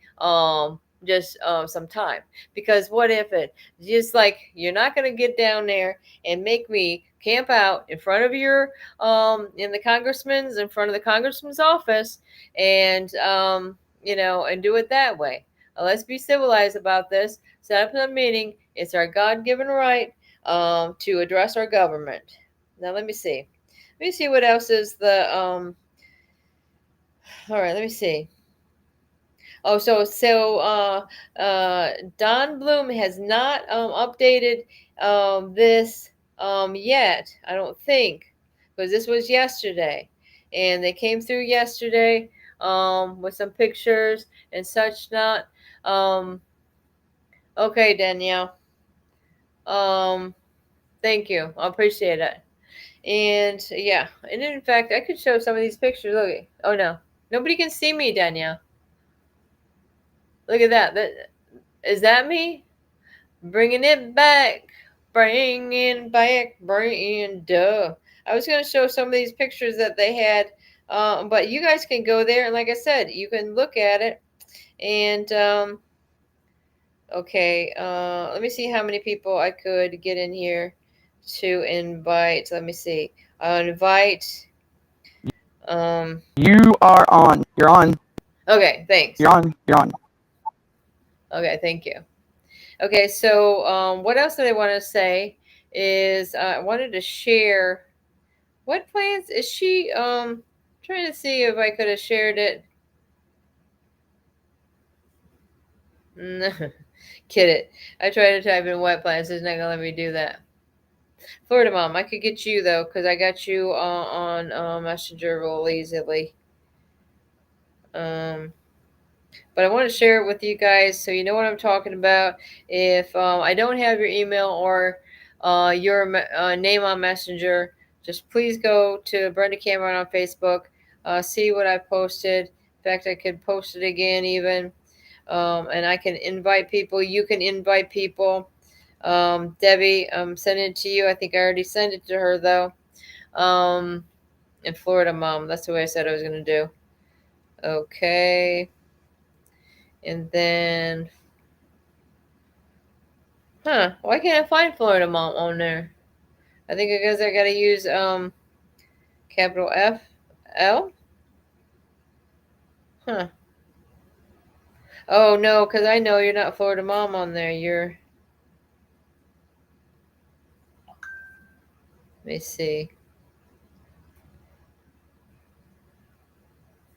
Speaker 2: just some time, because what if it just like you're not going to get down there and make me camp out in front of your in front of the congressman's office and and do it that way. Let's be civilized about this. Set up a meeting. It's our God-given right to address our government. Now let me see. Let me see what else is the all right, let me see. Oh, Don Bloom has not updated this yet, I don't think, because this was yesterday, and they came through yesterday with some pictures and such. Not okay, Danielle. Thank you, I appreciate it. And yeah, and in fact, I could show some of these pictures. Look, oh no, nobody can see me, Danielle. Look at that. Is that me? Bringing it back. Bringing back Brenda. I was going to show some of these pictures that they had, but you guys can go there. And like I said, you can look at it. And, okay, let me see how many people I could get in here to invite. Let me see. I'll invite.
Speaker 3: You are on. You're on.
Speaker 2: Okay, thanks.
Speaker 3: You're on. You're on.
Speaker 2: Okay, thank you. Okay, so what else did I want to say is I wanted to share what plans is she trying to see if I could have shared it. No, kid it. I tried to type in what plans, it's not gonna let me do that. Florida Mom, I could get you though, because I got you on Messenger real easily. but I want to share it with you guys so you know what I'm talking about. If I don't have your email or your name on Messenger, just please go to Brenda Cameron on Facebook, see what I posted. In fact, I could post it again even, and I can invite people. You can invite people. Debbie, I'm sending it to you. I think I already sent it to her though. In Florida, Mom. That's the way I said I was going to do. Okay. And then, why can't I find Florida Mom on there? I think because I gotta use capital F L. Huh. Oh no, because I know you're not Florida Mom on there. You're. Let me see.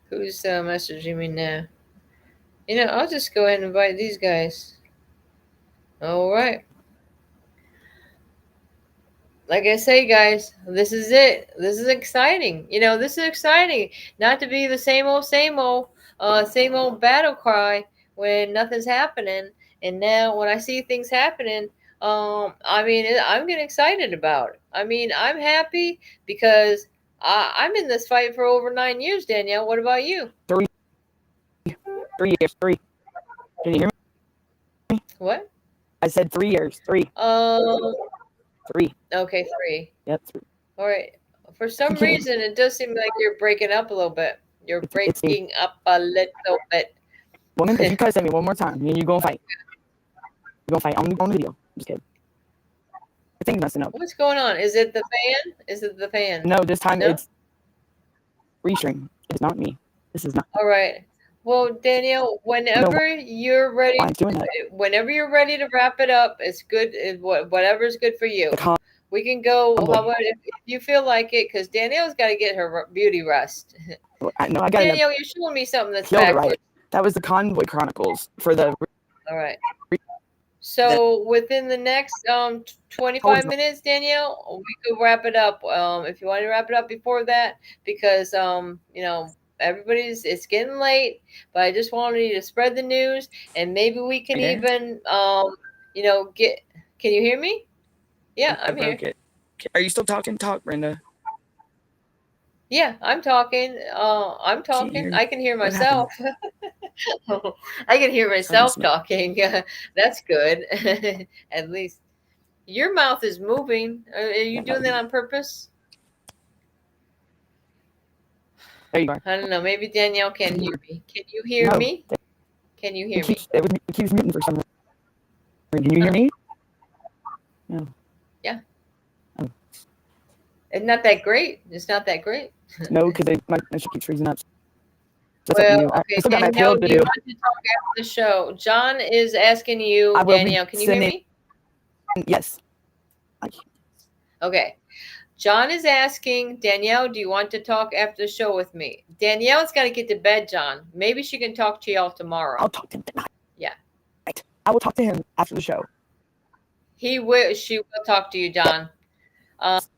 Speaker 2: Who's messaging me now? You know, I'll just go ahead and invite these guys. All right. Like I say, guys, this is it. This is exciting. You know, this is exciting. Not to be the same old battle cry when nothing's happening. And now when I see things happening, I mean, I'm getting excited about it. I mean, I'm happy because I'm in this fight for over 9 years, Danielle. What about you?
Speaker 3: 3 years. 3. Can you hear me?
Speaker 2: What?
Speaker 3: I said 3 years. 3. 3.
Speaker 2: Okay, 3.
Speaker 3: Yep. 3.
Speaker 2: All right. For some reason, it does seem like you're breaking up a little bit. You're breaking up a little bit.
Speaker 3: Woman, if you cuss at me one more time, me and you gonna fight. We're gonna fight on video. Just kidding. I think messing up.
Speaker 2: What's going on? Is it the fan? Is it the fan?
Speaker 3: No, this time it's restream. It's not me. This is not.
Speaker 2: All right. Well, Danielle, whenever you're ready, whenever you're ready to wrap it up, it's good. Whatever's good for you. We can go. How about if you feel like it? Because Danielle's got to get her beauty rest.
Speaker 3: I got
Speaker 2: Danielle, you're showing me something that's backwards.
Speaker 3: Right. That was the Convoy Chronicles for the.
Speaker 2: All right. So within the next 25 minutes, Danielle, we could wrap it up. If you want to wrap it up before that, because you know, it's getting late, but I just wanted you to spread the news, and maybe we can even you know, can you hear me? Yeah, I'm here.
Speaker 3: Are you still talking? Talk, Brenda.
Speaker 2: Yeah, I'm talking. I'm talking. I can hear myself. I can hear myself talking. That's good. At least your mouth is moving. Are you doing that on purpose?
Speaker 3: There you are.
Speaker 2: I don't know. Maybe Danielle can hear me. Can you hear me? Can you hear me?
Speaker 3: It keeps muting for some reason. Can you hear me? No.
Speaker 2: Yeah. Oh. It's not that great. It's not that great.
Speaker 3: No, because my shit keeps freezing up.
Speaker 2: Well, okay, Danielle, do you want to talk after the show? John is asking you, Danielle, can you hear me?
Speaker 3: Yes.
Speaker 2: Okay. John is asking, Danielle, do you want to talk after the show with me? Danielle's got to get to bed, John. Maybe she can talk to y'all tomorrow.
Speaker 3: I'll talk to him tonight.
Speaker 2: Yeah.
Speaker 3: Right. I will talk to him after the show.
Speaker 2: She will talk to you, John.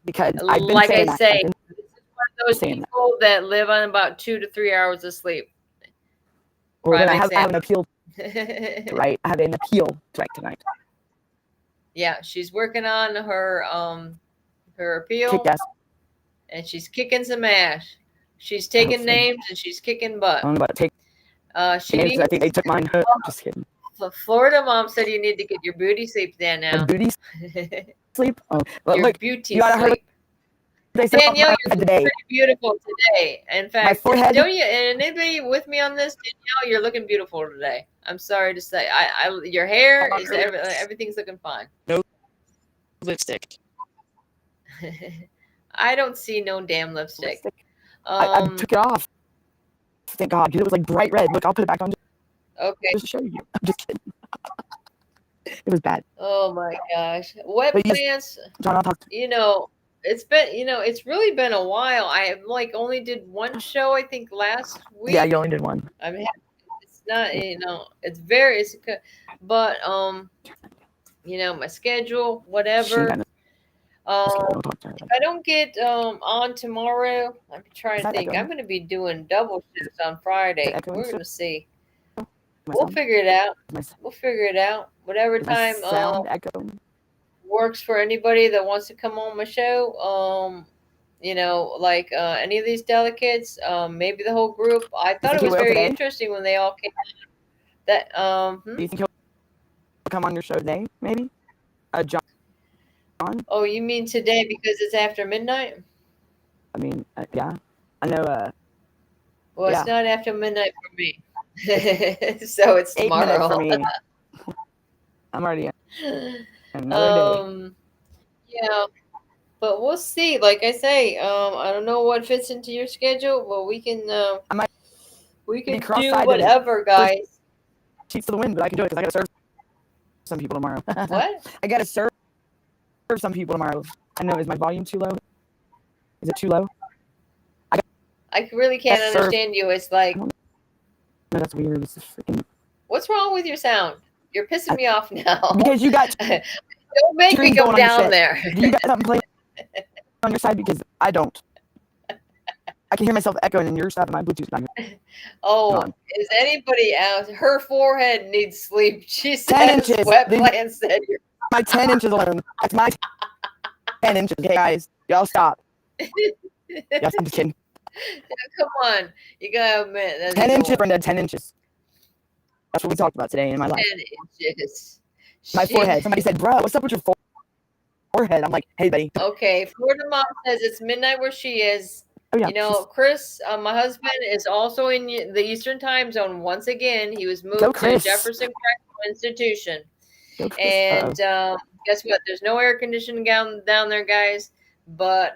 Speaker 3: Because I've been
Speaker 2: like
Speaker 3: saying
Speaker 2: I say,
Speaker 3: that.
Speaker 2: this is one of those people that live on about 2 to 3 hours of sleep.
Speaker 3: Or I have an appeal. Right. I have an appeal tonight.
Speaker 2: Yeah, she's working on her appeal. And she's kicking some ass. She's taking names and she's kicking butt.
Speaker 3: I'm about to take names. I think they took mine. Just kidding.
Speaker 2: Florida Mom said you need to get your beauty sleep, Danielle.
Speaker 3: Beauty sleep? Oh,
Speaker 2: your
Speaker 3: look,
Speaker 2: beauty sleep. Danielle, you're pretty beautiful today. In fact, don't you? And anybody with me on this, Danielle, you're looking beautiful today. I'm sorry to say, your hair is everything's looking fine.
Speaker 3: No lipstick.
Speaker 2: I don't see no damn lipstick.
Speaker 3: I took it off. Thank God, because it was like bright red. Look, I'll put it back on.
Speaker 2: Okay.
Speaker 3: Just to show you. I'm just kidding. It was bad.
Speaker 2: Oh my gosh. Wet plants.
Speaker 3: John, I'll talk to
Speaker 2: you. It's been, it's really been a while. I only did one show, I think, last week.
Speaker 3: Yeah, you only did one.
Speaker 2: I mean, it's not, but my schedule, whatever. If I don't get on tomorrow, I'm trying to think. I'm going to be doing double shifts on Friday. We're going to see. We'll figure it out.
Speaker 3: My,
Speaker 2: We'll figure it out. Whatever time
Speaker 3: sound echo
Speaker 2: works for anybody that wants to come on my show. You know, like any of these delegates, maybe the whole group. I thought it was very interesting when they all came out. That
Speaker 3: Do you think he'll come on your show today? Maybe. John.
Speaker 2: Oh, you mean today because it's after midnight?
Speaker 3: I mean, yeah. I know.
Speaker 2: Well, it's not after midnight for me, so it's
Speaker 3: 8
Speaker 2: tomorrow.
Speaker 3: For me. I'm already another day.
Speaker 2: Yeah, but we'll see. Like I say, I don't know what fits into your schedule, but we can do whatever, guys.
Speaker 3: Cheats to the wind, but I can do it because I gotta serve some people tomorrow.
Speaker 2: What?
Speaker 3: I gotta serve some people tomorrow. I know. Is my volume too low? Is it too low?
Speaker 2: I really can't understand you. It's like,
Speaker 3: no, that's weird. It's freaking.
Speaker 2: What's wrong with your sound? You're pissing me off now.
Speaker 3: Because you got.
Speaker 2: Don't make me go down there.
Speaker 3: You got something playing on your side because I don't. I can hear myself echoing in your stuff and my Bluetooth's not here.
Speaker 2: Oh, is anybody else? Her forehead needs sleep. She said
Speaker 3: 10 inches.
Speaker 2: Sweatpants said
Speaker 3: my 10 inches alone. That's my 10 inches. Okay, guys. Y'all stop. Yes, I'm just kidding.
Speaker 2: Come on. You gotta admit.
Speaker 3: 10 inches, Brenda. 10 inches. That's what we talked about today in my life.
Speaker 2: 10 inches.
Speaker 3: My forehead. Somebody said, bro, what's up with your forehead? I'm like, hey, buddy.
Speaker 2: Okay. Florida Mom says it's midnight where she is.
Speaker 3: Oh, yeah.
Speaker 2: You know, Chris, my husband, is also in the Eastern time zone. Once again, he was moved to Jefferson Correctional Institution. And guess what? There's no air conditioning down there, guys. But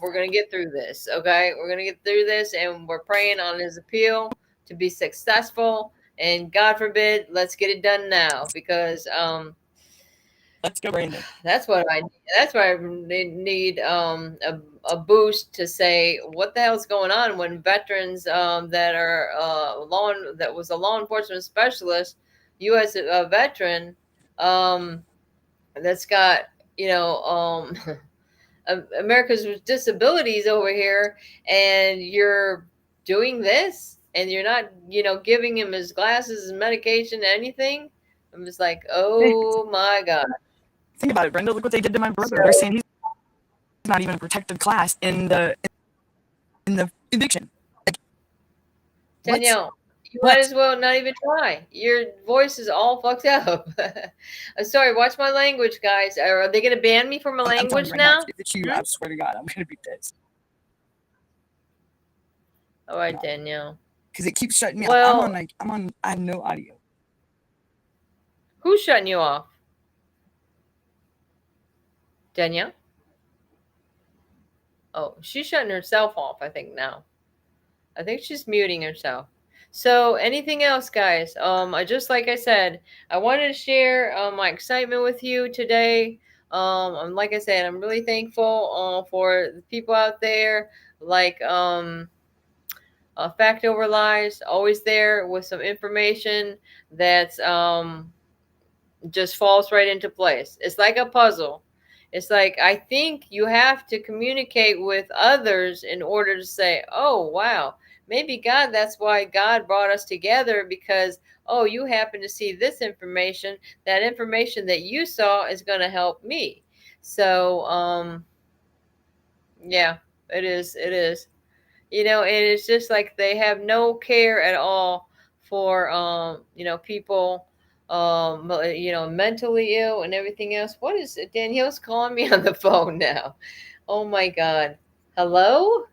Speaker 2: we're going to get through this, okay? We're going to get through this, and we're praying on his appeal to be successful. And God forbid, let's get it done now because
Speaker 3: let's go, Brandon.
Speaker 2: That's what I need. That's why I need a boost to say what the hell's going on when veterans that are that was a law enforcement specialist, U.S. Veteran, that's got Americans with Disabilities over here, and you're doing this. And you're not, giving him his glasses, his medication, anything. I'm just like, oh my God.
Speaker 3: Think about it, Brenda. Look what they did to my brother. They're saying he's not even a protected class in the eviction. Like,
Speaker 2: Danielle, you might as well not even try. Your voice is all fucked up. I'm sorry. Watch my language, guys. Are they going to ban me from my language now?
Speaker 3: If it's you, I swear to God, I'm going to be pissed.
Speaker 2: All right, Danielle.
Speaker 3: Because it keeps shutting me off. I have no audio.
Speaker 2: Who's shutting you off? Danielle? Oh, she's shutting herself off, I think, now. I think she's muting herself. So anything else, guys? Like I said, I wanted to share my excitement with you today. Like I said, I'm really thankful for the people out there, like Fact Over Lies, always there with some information that's just falls right into place. It's like a puzzle. It's like, I think you have to communicate with others in order to say, oh, wow, maybe God, that's why God brought us together, because, oh, you happen to see this information. That information that you saw is going to help me. So, yeah, it is. It is. And it's just like they have no care at all for, people, mentally ill and everything else. What is it? Danielle's calling me on the phone now. Oh my God. Hello?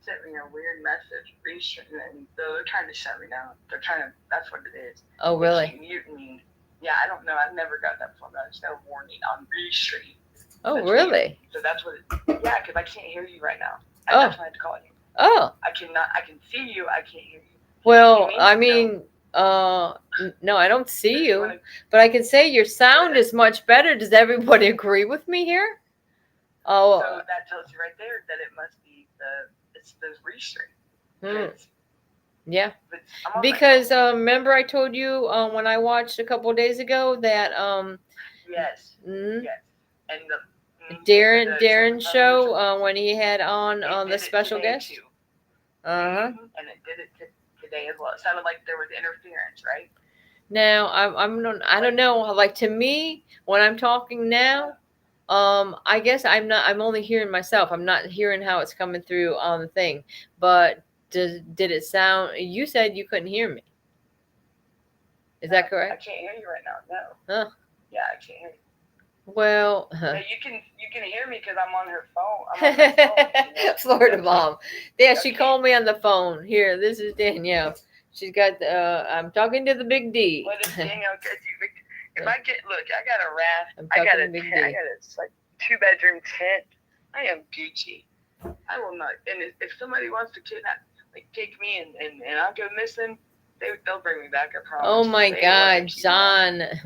Speaker 4: Sent me a weird message recently, and they're trying to shut me down. That's what it is.
Speaker 2: Oh, really?
Speaker 4: They keep muting me. Yeah, I don't know. I've never got that phone. There's no warning on Restream.
Speaker 2: Oh, really?
Speaker 4: Weird. So that's what yeah, because I can't hear you right now. That's why I had to call you.
Speaker 2: Oh.
Speaker 4: I can see you. I can't hear you.
Speaker 2: Well, I mean, no, I don't see you, but I can say your sound is much better. Does everybody agree with me here? Oh.
Speaker 4: So that tells you right there that it must be the Restream.
Speaker 2: Yeah. Because remember I told you when I watched a couple of days ago that
Speaker 4: yes. Yes. And the
Speaker 2: Darren show when he had on the special guest.
Speaker 4: And it did it today as well. It sounded like there was interference, right?
Speaker 2: Now, I don't know. Like, to me, when I'm talking now, I guess I'm only hearing myself. I'm not hearing how it's coming through on the thing. But did it sound, you said you couldn't hear me. Is that
Speaker 4: I
Speaker 2: correct?
Speaker 4: can't hear you right now. No.
Speaker 2: Huh.
Speaker 4: Yeah, I can't hear you.
Speaker 2: Well,
Speaker 4: Yeah, you can hear me because I'm on her phone. I'm on her phone.
Speaker 2: Florida mom. Yeah, she
Speaker 4: Okay.
Speaker 2: called me on the phone. Here, this is Danielle. She's got I'm talking to the big D.
Speaker 4: What if Danielle gets you? If I get, look, I got a raft.
Speaker 2: I'm
Speaker 4: I got
Speaker 2: talking
Speaker 4: a
Speaker 2: to Big
Speaker 4: tent.
Speaker 2: D.
Speaker 4: I got a like 2-bedroom tent. I am Gucci. I will not. And if somebody wants to kidnap, like take me and I'll go missing, they'll bring me back. I promise.
Speaker 2: Oh my
Speaker 4: They
Speaker 2: God,
Speaker 4: will keep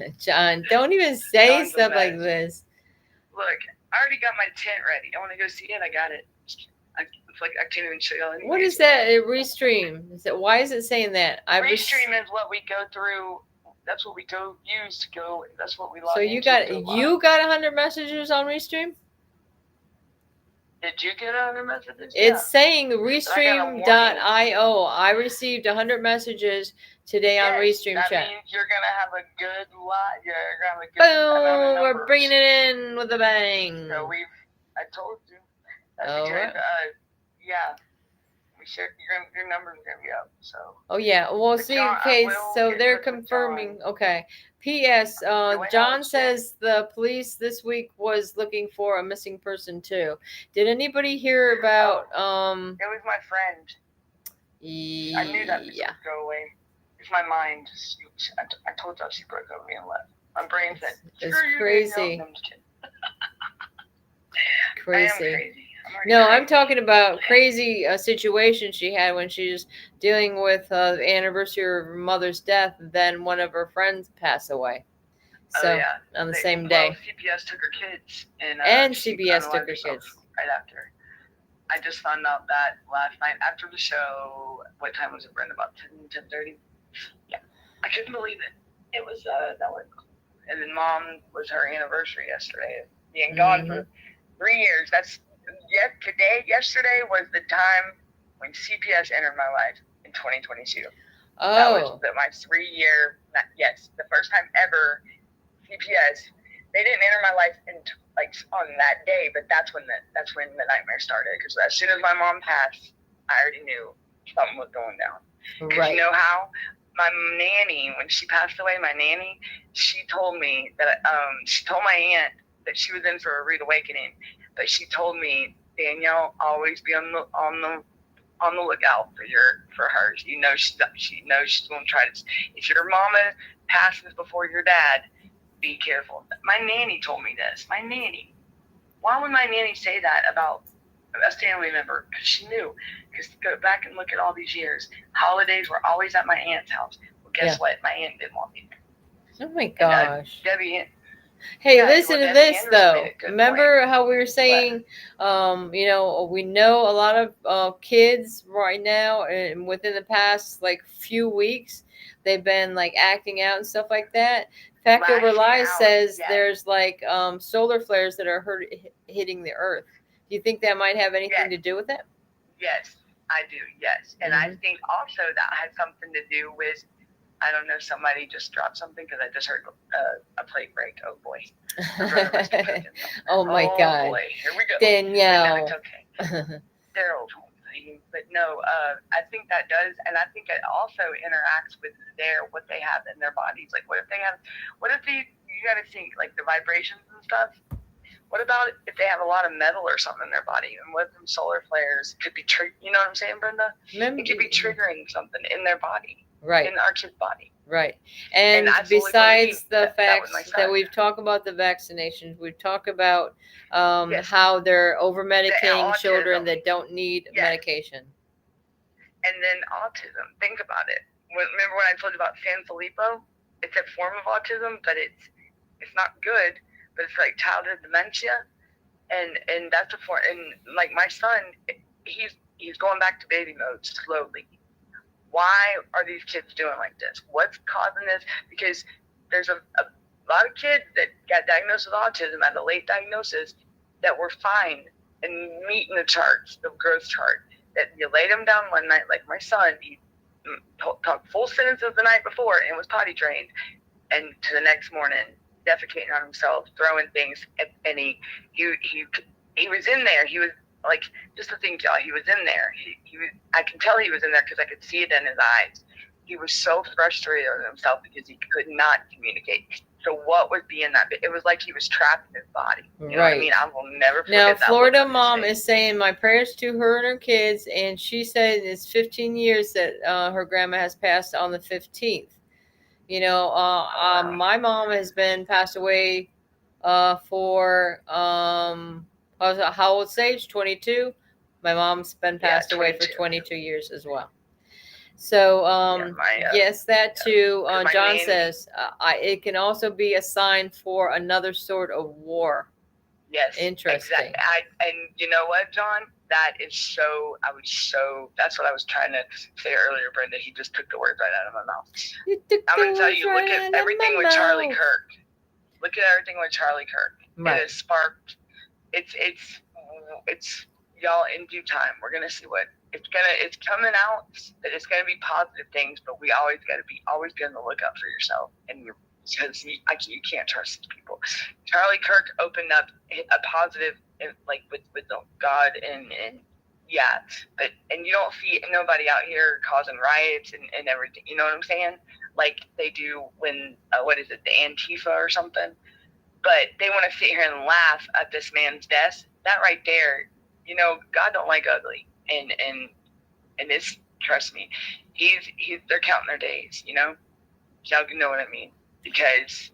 Speaker 4: me.
Speaker 2: John, don't even say
Speaker 4: John's a
Speaker 2: stuff like
Speaker 4: mess.
Speaker 2: this.
Speaker 4: Look, I already got my tent ready. I want to go see it. I got it. It's like I can't even show y'all.
Speaker 2: What is that? Restream? Is it? Why is it saying that?
Speaker 4: Restream is what we go through. That's what we use to go. That's what we log
Speaker 2: So
Speaker 4: into to go live.
Speaker 2: got 100 messages on Restream?
Speaker 4: Did you get 100 messages?
Speaker 2: It's saying
Speaker 4: Restream.io.
Speaker 2: Restream.io. I received 100 messages today on Restream
Speaker 4: that
Speaker 2: chat.
Speaker 4: means you're gonna have a good lot. You're gonna have a good amount of
Speaker 2: Boom! We're
Speaker 4: numbers.
Speaker 2: bringing it in with a bang.
Speaker 4: So I told you. That's
Speaker 2: All
Speaker 4: because,
Speaker 2: right.
Speaker 4: yeah, your numbers are gonna be up. So.
Speaker 2: Oh yeah. Well,
Speaker 4: But
Speaker 2: see,
Speaker 4: John,
Speaker 2: okay,
Speaker 4: I will
Speaker 2: so
Speaker 4: get
Speaker 2: they're
Speaker 4: in touch with
Speaker 2: confirming.
Speaker 4: John.
Speaker 2: Okay. P.S.
Speaker 4: way
Speaker 2: John
Speaker 4: Alex
Speaker 2: says the police this week was looking for a missing person too. Did anybody hear about?
Speaker 4: It was my friend. I knew that this
Speaker 2: Yeah.
Speaker 4: would go away. It's my mind. I told y'all she broke over me and left. My brain said,
Speaker 2: It's
Speaker 4: "Screw you,
Speaker 2: crazy.
Speaker 4: Danielle." I'm just kidding.
Speaker 2: Crazy.
Speaker 4: I am crazy.
Speaker 2: No,
Speaker 4: crazy.
Speaker 2: I'm talking about crazy situation she had when she was dealing with the anniversary of her mother's death. Then one of her friends passed away. So on the same day.
Speaker 4: CPS took her kids,
Speaker 2: and
Speaker 4: she
Speaker 2: CPS took
Speaker 4: unalived
Speaker 2: her
Speaker 4: herself
Speaker 2: kids.
Speaker 4: right after. I just found out that last night after the show. What time was it, Brenda? About 10:30? Yeah. I couldn't believe it. It was, that was, and then Mom was her anniversary yesterday. Being gone for 3 years. Yesterday was the time when CPS entered my life in 2022.
Speaker 2: Oh.
Speaker 4: That was my 3-year, the first time ever CPS. They didn't enter my life on that day, but that's when the nightmare started. Because as soon as my mom passed, I already knew something was going down. Because you know how my nanny, when she passed away, she told me that she told my aunt that she was in for a rude awakening, but she told me, Danielle, always be on the lookout for her. She knows she's going to try to. If your mama passes before your dad, be careful. My nanny told me this. My nanny. Why would my nanny say that about a family member? Because she knew. Because go back and look at all these years. Holidays were always at my aunt's house. Well, guess what? My aunt didn't want me there.
Speaker 2: Oh my gosh.
Speaker 4: Debbie.
Speaker 2: Hey, listen to this though. Remember how we were saying, we know a lot of kids right now, and within the past few weeks, they've been acting out and stuff like that. Fact Over Lies says there's solar flares that are hitting the earth. Do you think that might have anything to do with it?
Speaker 4: Yes, I do. Yes, and I think also that has something to do with. I don't know, somebody just dropped something because I just heard a plate break. Oh, boy.
Speaker 2: Oh, my God.
Speaker 4: Boy. Here we go.
Speaker 2: Danielle.
Speaker 4: It's okay. Daryl told me. But no, I think that does. And I think it also interacts with what they have in their bodies. Like, you got to think, the vibrations and stuff. What about if they have a lot of metal or something in their body? And what if them solar flares could be you know what I'm saying, Brenda? It could be triggering something in their body.
Speaker 2: Right.
Speaker 4: In our kid's body.
Speaker 2: Right. And besides the fact that we've talked about the vaccinations, we've talked about how they're over-medicating children that don't need medication.
Speaker 4: And then autism. Think about it. Remember when I told you about Sanfilippo? It's a form of autism, but it's not good. But it's like childhood dementia. And that's a form. And my son, he's going back to baby mode slowly. Why are these kids doing like this? What's causing this? Because there's a lot of kids that got diagnosed with autism at a late diagnosis that were fine and meeting the charts, the growth chart. That you laid them down one night, like my son, talked full sentences the night before and was potty trained, and to the next morning defecating on himself, throwing things, and he was in there. He was like, just to think, y'all, he was in there. He was, I can tell he was in there because I could see it in his eyes. He was so frustrated with himself because he could not communicate. So what would be in that? It was like he was trapped in his body. You know what I mean? I will never forget
Speaker 2: now,
Speaker 4: that.
Speaker 2: Florida mom is saying my prayers to her and her kids, and she said it's 15 years that her grandma has passed on the 15th. You know,
Speaker 4: wow.
Speaker 2: My mom has been passed away for how old age? 22. My mom's been passed away for 22 years as well. So, yes, that too. John says it can also be a sign for another sort of war.
Speaker 4: Yes.
Speaker 2: Interesting.
Speaker 4: Exactly. And you know what, John? That is so, that's what I was trying to say earlier, Brenda. He just took the words right out of my mouth. I'm going to tell you, look at everything with Charlie Kirk. Look at everything with Charlie Kirk. Right. It has sparked, it's y'all, in due time, we're going to see what, it's coming out, that it's going to be positive things, but we always got to be on the lookout for yourself, and because you can't trust people. Charlie Kirk opened up a positive, like with God and yeah, but and you don't see nobody out here causing riots and everything. You know what I'm saying? Like they do when what is it, the Antifa or something? But they want to sit here and laugh at this man's death. That right there, you know, God don't like ugly, and it's, trust me, they're counting their days. You know, y'all know what I mean? Because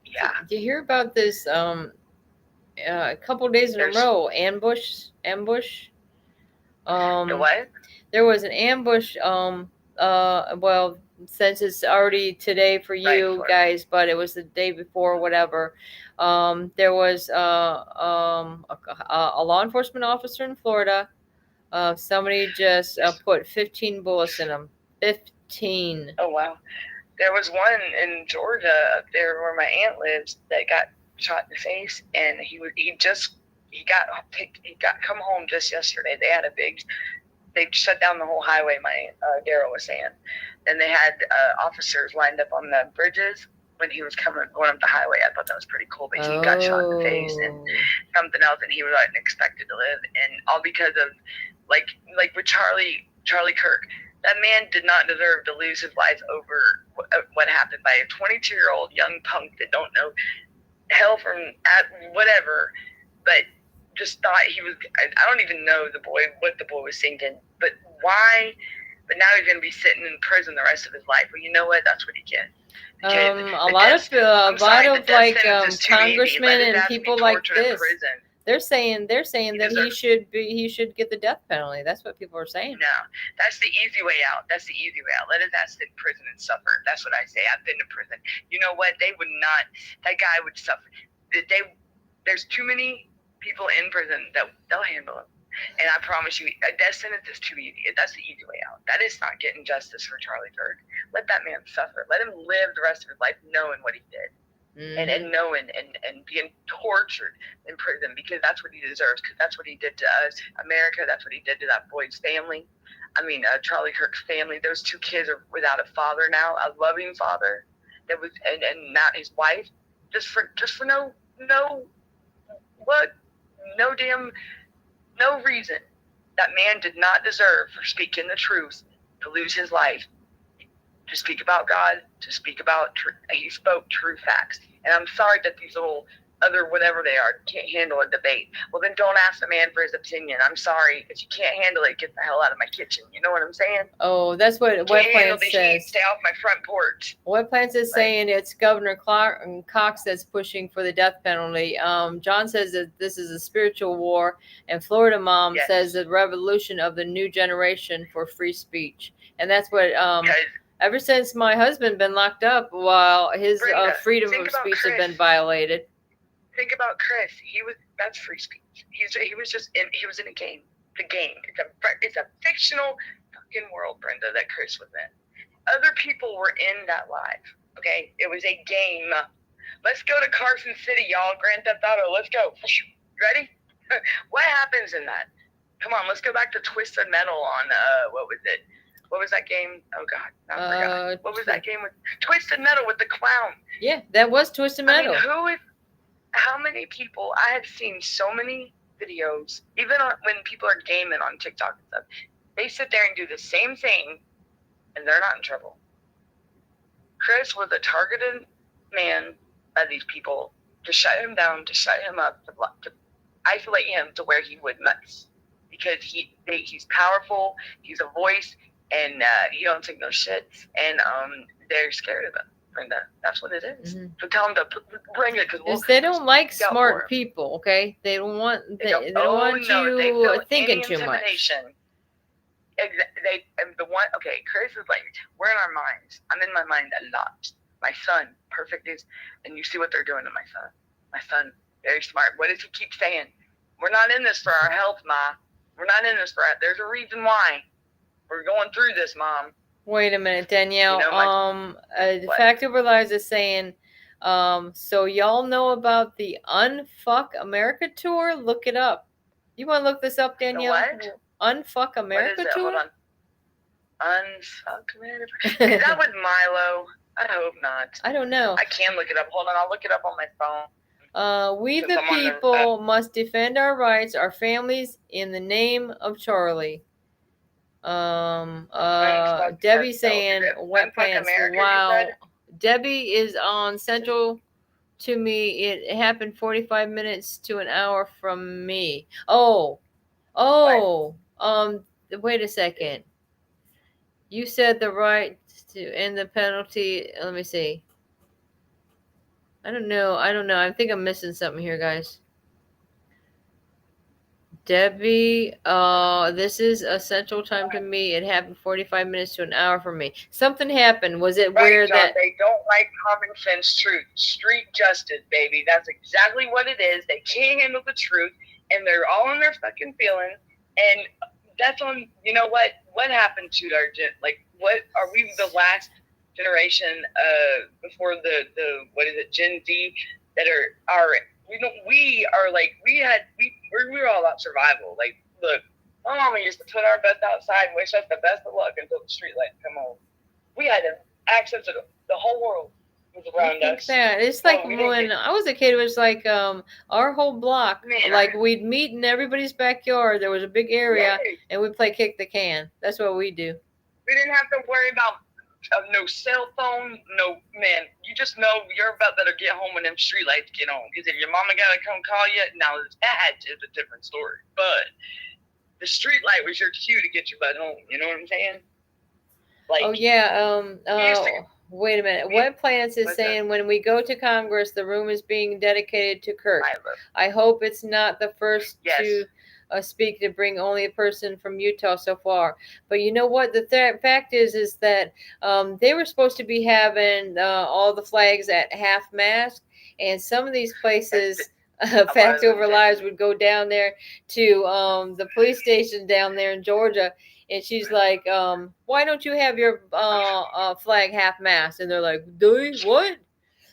Speaker 4: yeah.
Speaker 2: Did you hear about this? A couple days in a row, ambush.
Speaker 4: The what?
Speaker 2: There was an ambush. Well, since it's already today for you guys, but it was the day before, whatever. There was a law enforcement officer in Florida. Somebody just put 15 bullets in him. 15.
Speaker 4: Oh wow. There was one in Georgia up there where my aunt lives that got shot in the face, and he got come home just yesterday. They shut down the whole highway. My Daryl was saying, and they had officers lined up on the bridges when he was going up the highway. I thought that was pretty cool, but he got shot in the face and something else, and he was unexpected to live, and all because of like with Charlie Kirk. That man did not deserve to lose his life over what happened by a 22-year-old young punk that don't know hell from whatever, but just thought he was. I don't even know what the boy was thinking, but why? But now he's going to be sitting in prison the rest of his life. Well, you know what? That's what he gets.
Speaker 2: A lot of like congressmen and people like this. They're saying that he should get the death penalty. That's what people are saying.
Speaker 4: No, that's the easy way out. Let his ass sit in prison and suffer. That's what I say. I've been to prison. You know what? They would not. That guy would suffer. There's too many people in prison that they'll handle him. And I promise you, a death sentence is too easy. That's the easy way out. That is not getting justice for Charlie Kirk. Let that man suffer. Let him live the rest of his life knowing what he did. Mm-hmm. And knowing and being tortured in prison, because that's what he deserves, because that's what he did to us, America. That's what he did to that boy's family. I mean, Charlie Kirk's family. Those two kids are without a father now, a loving father that was, and not his wife, just for no reason. That man did not deserve, for speaking the truth, to lose his life. To speak about God, to speak about he spoke true facts. And I'm sorry that these little other whatever they are can't handle a debate. Well, then don't ask the man for his opinion. I'm sorry, if you can't handle it, get the hell out of my kitchen. You know what I'm saying?
Speaker 2: Oh, that's what Plants says.
Speaker 4: Stay off my front porch.
Speaker 2: What Plants is saying, it's Governor Cox that's pushing for the death penalty. John says that this is a spiritual war, and Florida Mom says the revolution of the new generation for free speech, and that's what ever since my husband been locked up, while his freedom of speech had been violated.
Speaker 4: Think about Chris. That's free speech. He was in a game. The game. It's a fictional fucking world, Brenda, that Chris was in. Other people were in that live. Okay? It was a game. Let's go to Carson City, y'all. Grand Theft Auto. Let's go. Ready? What happens in that? Come on, let's go back to Twisted Metal on what was it? What was that game? Oh God, I forgot. What was that game with Twisted Metal with the clown?
Speaker 2: Yeah, that was Twisted Metal.
Speaker 4: I mean, how many people? I have seen so many videos, even when people are gaming on TikTok and stuff. They sit there and do the same thing, and they're not in trouble. Chris was a targeted man by these people to shut him down, to shut him up, to isolate him to where he would nuts. Because he's powerful, he's a voice, and he don't take no shits, and they're scared of him, Brenda. That's what it is.
Speaker 2: Mm-hmm.
Speaker 4: So tell them to bring it, because
Speaker 2: they don't like smart people, okay? They don't want they don't want you thinking too much.
Speaker 4: Chris is like, we're in our minds. I'm in my mind a lot. My son, perfect is, and you see what they're doing to my son. My son, very smart. What does he keep saying? We're not in this for our health, Ma. We're not in this for it. There's a reason why. We're going through this, Mom.
Speaker 2: Wait a minute, Danielle. The Fact Over Lies is saying, so y'all know about the Unfuck America tour? Look it up. You want to look this up, Danielle?
Speaker 4: The what?
Speaker 2: Unfuck America tour?
Speaker 4: Hold on. Unfuck America. Is that with Milo? I hope not.
Speaker 2: I don't know.
Speaker 4: I can look it up. Hold on, I'll look it up on my phone.
Speaker 2: We the people must defend our rights, our families, in the name of Charlie. Debbie saying wet pants. Wow. Debbie is on Central to me. It happened 45 minutes to an hour from me. Wait a second. You said the right to end the penalty. Let me see. I don't know. I think I'm missing something here, guys. Debbie, this is a Central Time to me. It happened 45 minutes to an hour from me. Something happened. Was it where
Speaker 4: John,
Speaker 2: that
Speaker 4: they don't like common sense truth, street justice, baby? That's exactly what it is. They can't handle the truth, and they're all in their fucking feelings. And that's on. You know what? What happened to our what are we the last generation before the what is it, Gen Z, that are we were all about survival. Like, look, my mama used to put our best outside and wish us the best of luck until the street lights come on. We had access to the whole world was around us.
Speaker 2: That. It's like when I was a kid, it was like our whole block, we'd meet in everybody's backyard. There was a big area, and we'd play kick the can. That's what we do.
Speaker 4: We didn't have to worry about no cell phone, no, man. You just know you're about to get home when them streetlights get on. Because if your mama gotta come call you, now that is a different story. But the streetlight was your cue to get your butt home. You know what I'm saying?
Speaker 2: Wait a minute. Wet Plants is saying when we go to Congress, the room is being dedicated to Kirk. I hope it's not the first to speak to bring only a person from Utah so far. But you know what? The fact is that they were supposed to be having all the flags at half mast, and some of these places, Fact Over Lives would go down there to the police station down there in Georgia. And she's like, why don't you have your flag half mast? And they're like, what?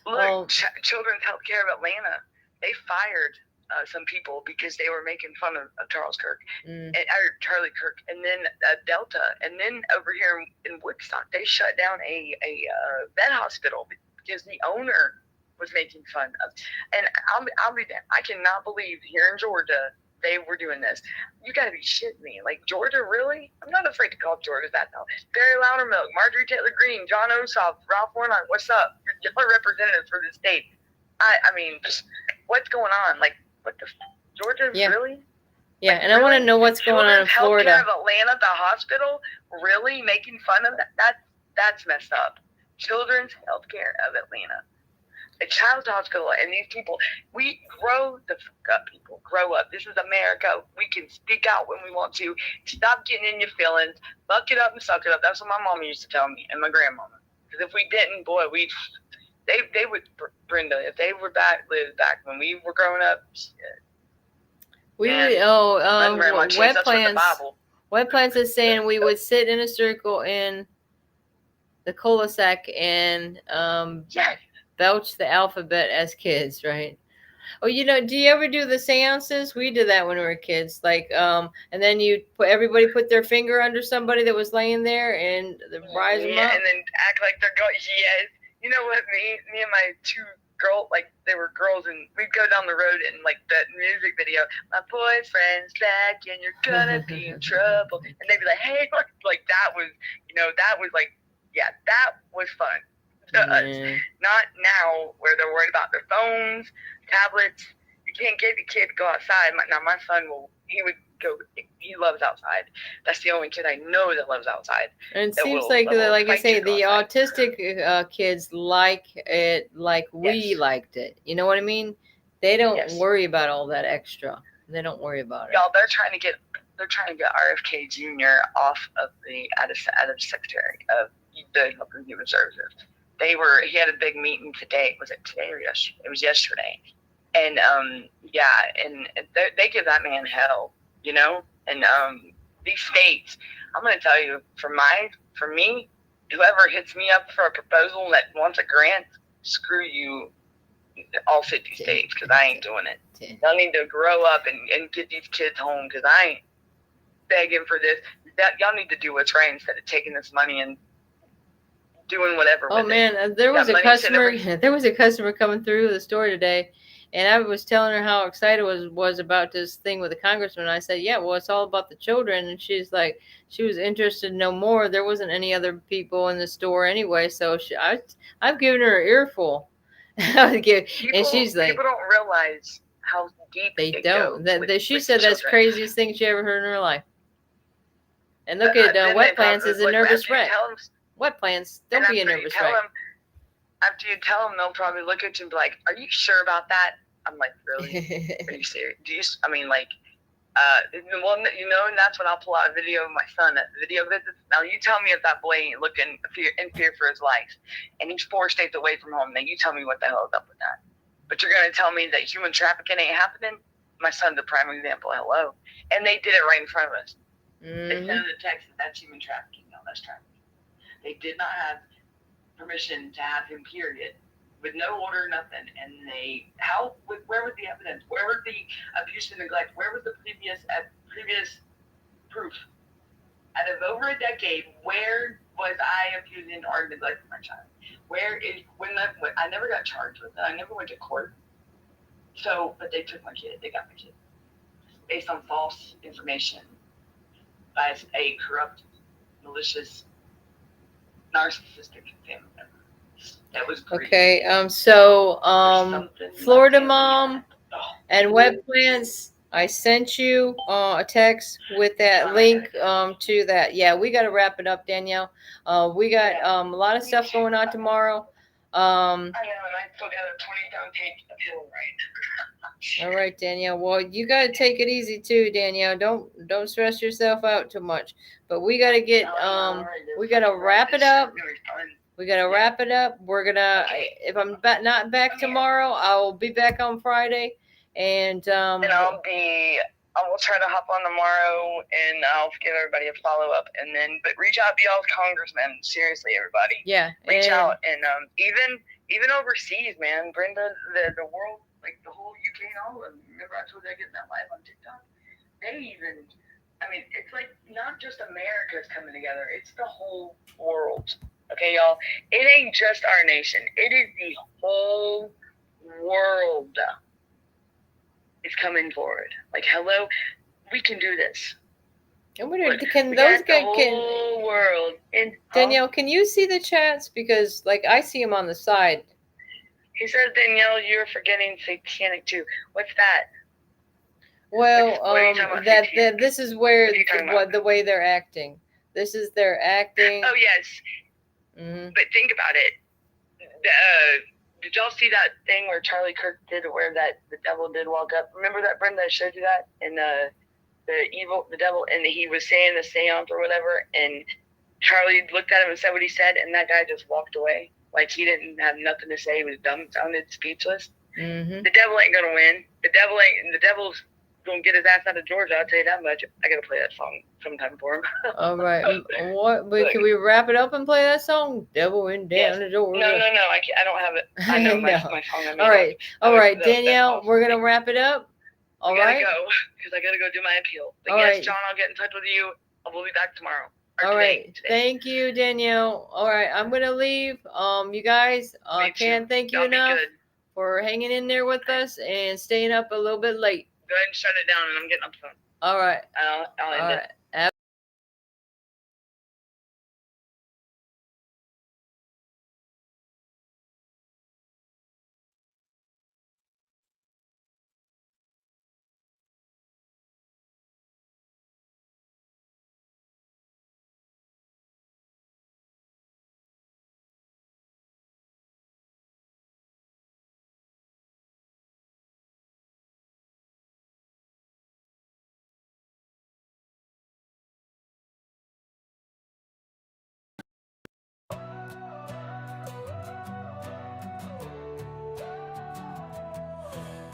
Speaker 4: Look, Children's Healthcare of Atlanta, they fired some people because they were making fun of Charles Kirk, or Charlie Kirk, and then Delta. And then over here in Woodstock, they shut down a vet hospital because the owner was making fun of. And I'll be damned. I cannot believe here in Georgia they were doing this. You gotta be shitting me. Like, Georgia, really? I'm not afraid to call Georgia that though. Barry Loudermilk, Marjorie Taylor Greene, John Ossoff, Ralph Warnock, what's up? You're representatives for the state. I mean, just what's going on? Like, what the Georgia, really?
Speaker 2: Yeah, and I want to know what's going on in Florida.
Speaker 4: Healthcare of Atlanta, the hospital, really making fun of that? That's messed up. Children's Healthcare of Atlanta. A child's hospital, and these people, we grow the fuck up, people. Grow up. This is America. We can speak out when we want to. Stop getting in your feelings. Buck it up and suck it up. That's what my mom used to tell me, and my grandmama. Because if we didn't, boy, they would, Brenda, if they were lived back when we were growing up, shit.
Speaker 2: Wet Plants is saying we would sit in a circle in the cul-de-sac and belch the alphabet as kids, right? Oh, do you ever do the seances? We did that when we were kids. Like, and then everybody put their finger under somebody that was laying there and rise them up.
Speaker 4: And then act like they're going. Yes. You know what? Me and my two girls, like they were girls, and we'd go down the road and like that music video. My boyfriend's back, and you're gonna be in trouble. And they'd be like, "Hey," like that was, that was like, yeah, that was fun. Not now where they're worried about their phones, tablets. You can't get the kid to go outside. Now my son he loves outside. That's the only kid I know that loves outside.
Speaker 2: And it seems like I say, the autistic kids like it like we liked it. You know what I mean? They don't worry about all that extra. They don't worry about it.
Speaker 4: Y'all, they're trying to get RFK Jr. off of out of Secretary of the Health and Human Services. He had a big meeting today. Was it today or yesterday? It was yesterday. And and they give that man hell, and these states, I'm going to tell you, for me, whoever hits me up for a proposal that wants a grant, screw you, all 50 states, because I ain't doing it. Y'all need to grow up and get these kids home, because I ain't begging for this. Y'all need to do what's right instead of taking this money and doing whatever.
Speaker 2: Oh man, there was a customer coming through the store today, and I was telling her how excited was about this thing with the congressman. I said, yeah, well, it's all about the children. And she's like, she was interested to know more. There wasn't any other people in the store anyway, so I've given her an earful. And she's like,
Speaker 4: people don't realize how deep
Speaker 2: they don't. She said that's the craziest thing she ever heard in her life. And look at wet plants is a nervous wreck. Wet plants, don't be a nervous wreck.
Speaker 4: After you tell them, they'll probably look at you and be like, "Are you sure about that?" I'm like, "Really? Are you serious? Do you? I mean, like, well, and that's when I'll pull out a video of my son at video visits. Now, you tell me if that boy ain't looking in fear for his life, and he's 4 states away from home. Now, you tell me what the hell is up with that. But you're gonna tell me that human trafficking ain't happening? My son's a prime example. Hello, and they did it right in front of us. They sent the text that that's human trafficking. No, that's trafficking. They did not have permission to have him, period, with no order, nothing. And where was the evidence? Where was the abuse and neglect? Where was the previous proof? Out of over a decade, where was I abusing or neglecting my child? I never got charged with it. I never went to court. So, but they took my kid. They got my kid based on false information by a corrupt, malicious, narcissistic family member. That was crazy.
Speaker 2: Okay. Florida mom and web plants. I sent you a text with that link to that. Yeah, we got to wrap it up, Danielle. We got a lot of stuff going on tomorrow.
Speaker 4: I know, and I still got a 20-pound take of hill right.
Speaker 2: All right, Danielle. Well, you got to take it easy too, Danielle. Don't stress yourself out too much. But we got to get we got to wrap it up. We got to wrap it up. We're gonna. If I'm not back tomorrow, I will be back on Friday, and
Speaker 4: I will try to hop on tomorrow, and I'll give everybody a follow up, but reach out to y'all's congressmen. Seriously, everybody.
Speaker 2: Yeah.
Speaker 4: Reach out, and even overseas, man. Brenda, the world, like the whole UK and all of them. Remember I told you I get that live on TikTok? It's like not just America's coming together. It's the whole world. Okay, y'all. It ain't just our nation. It is the whole world. It's coming forward. Like, hello, we can do this.
Speaker 2: And can those guys
Speaker 4: whole world?
Speaker 2: Danielle, can you see the chats? Because I see them on the side.
Speaker 4: He says, Danielle, you're forgetting satanic too. What's that?
Speaker 2: Well, this is where the way they're acting. This is their acting.
Speaker 4: Oh yes.
Speaker 2: Mm-hmm.
Speaker 4: But think about it. Did y'all see that thing where Charlie Kirk did, where the devil did walk up? Remember that, Brenda? I showed you that, and the devil, and he was saying the seance or whatever, and Charlie looked at him and said what he said, and that guy just walked away, like he didn't have nothing to say. He was dumbfounded, speechless.
Speaker 2: Mm-hmm.
Speaker 4: The devil ain't gonna win. The devil's gonna get his ass out of Georgia. I'll tell you that much. I gotta play that song sometime for him.
Speaker 2: All right. What? Wait, can we wrap it up and play that song? Devil in down the door.
Speaker 4: No, I can't. I don't have it. I know my song. I made
Speaker 2: All right.
Speaker 4: up.
Speaker 2: All right, Danielle, we're gonna wrap it up. All right.
Speaker 4: I gotta go because I gotta go do my appeal. But
Speaker 2: All
Speaker 4: yes,
Speaker 2: right.
Speaker 4: John, I'll get in touch with you. We'll be back tomorrow.
Speaker 2: All right. Thank you, Danielle. All right, I'm gonna leave. You guys, can't thank you enough for hanging in there with us and staying up a little bit late.
Speaker 4: Go ahead and shut it down, and I'm getting up soon.
Speaker 2: All right.
Speaker 4: I'll end it.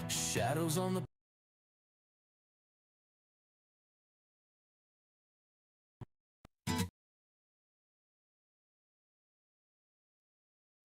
Speaker 1: Shadows on the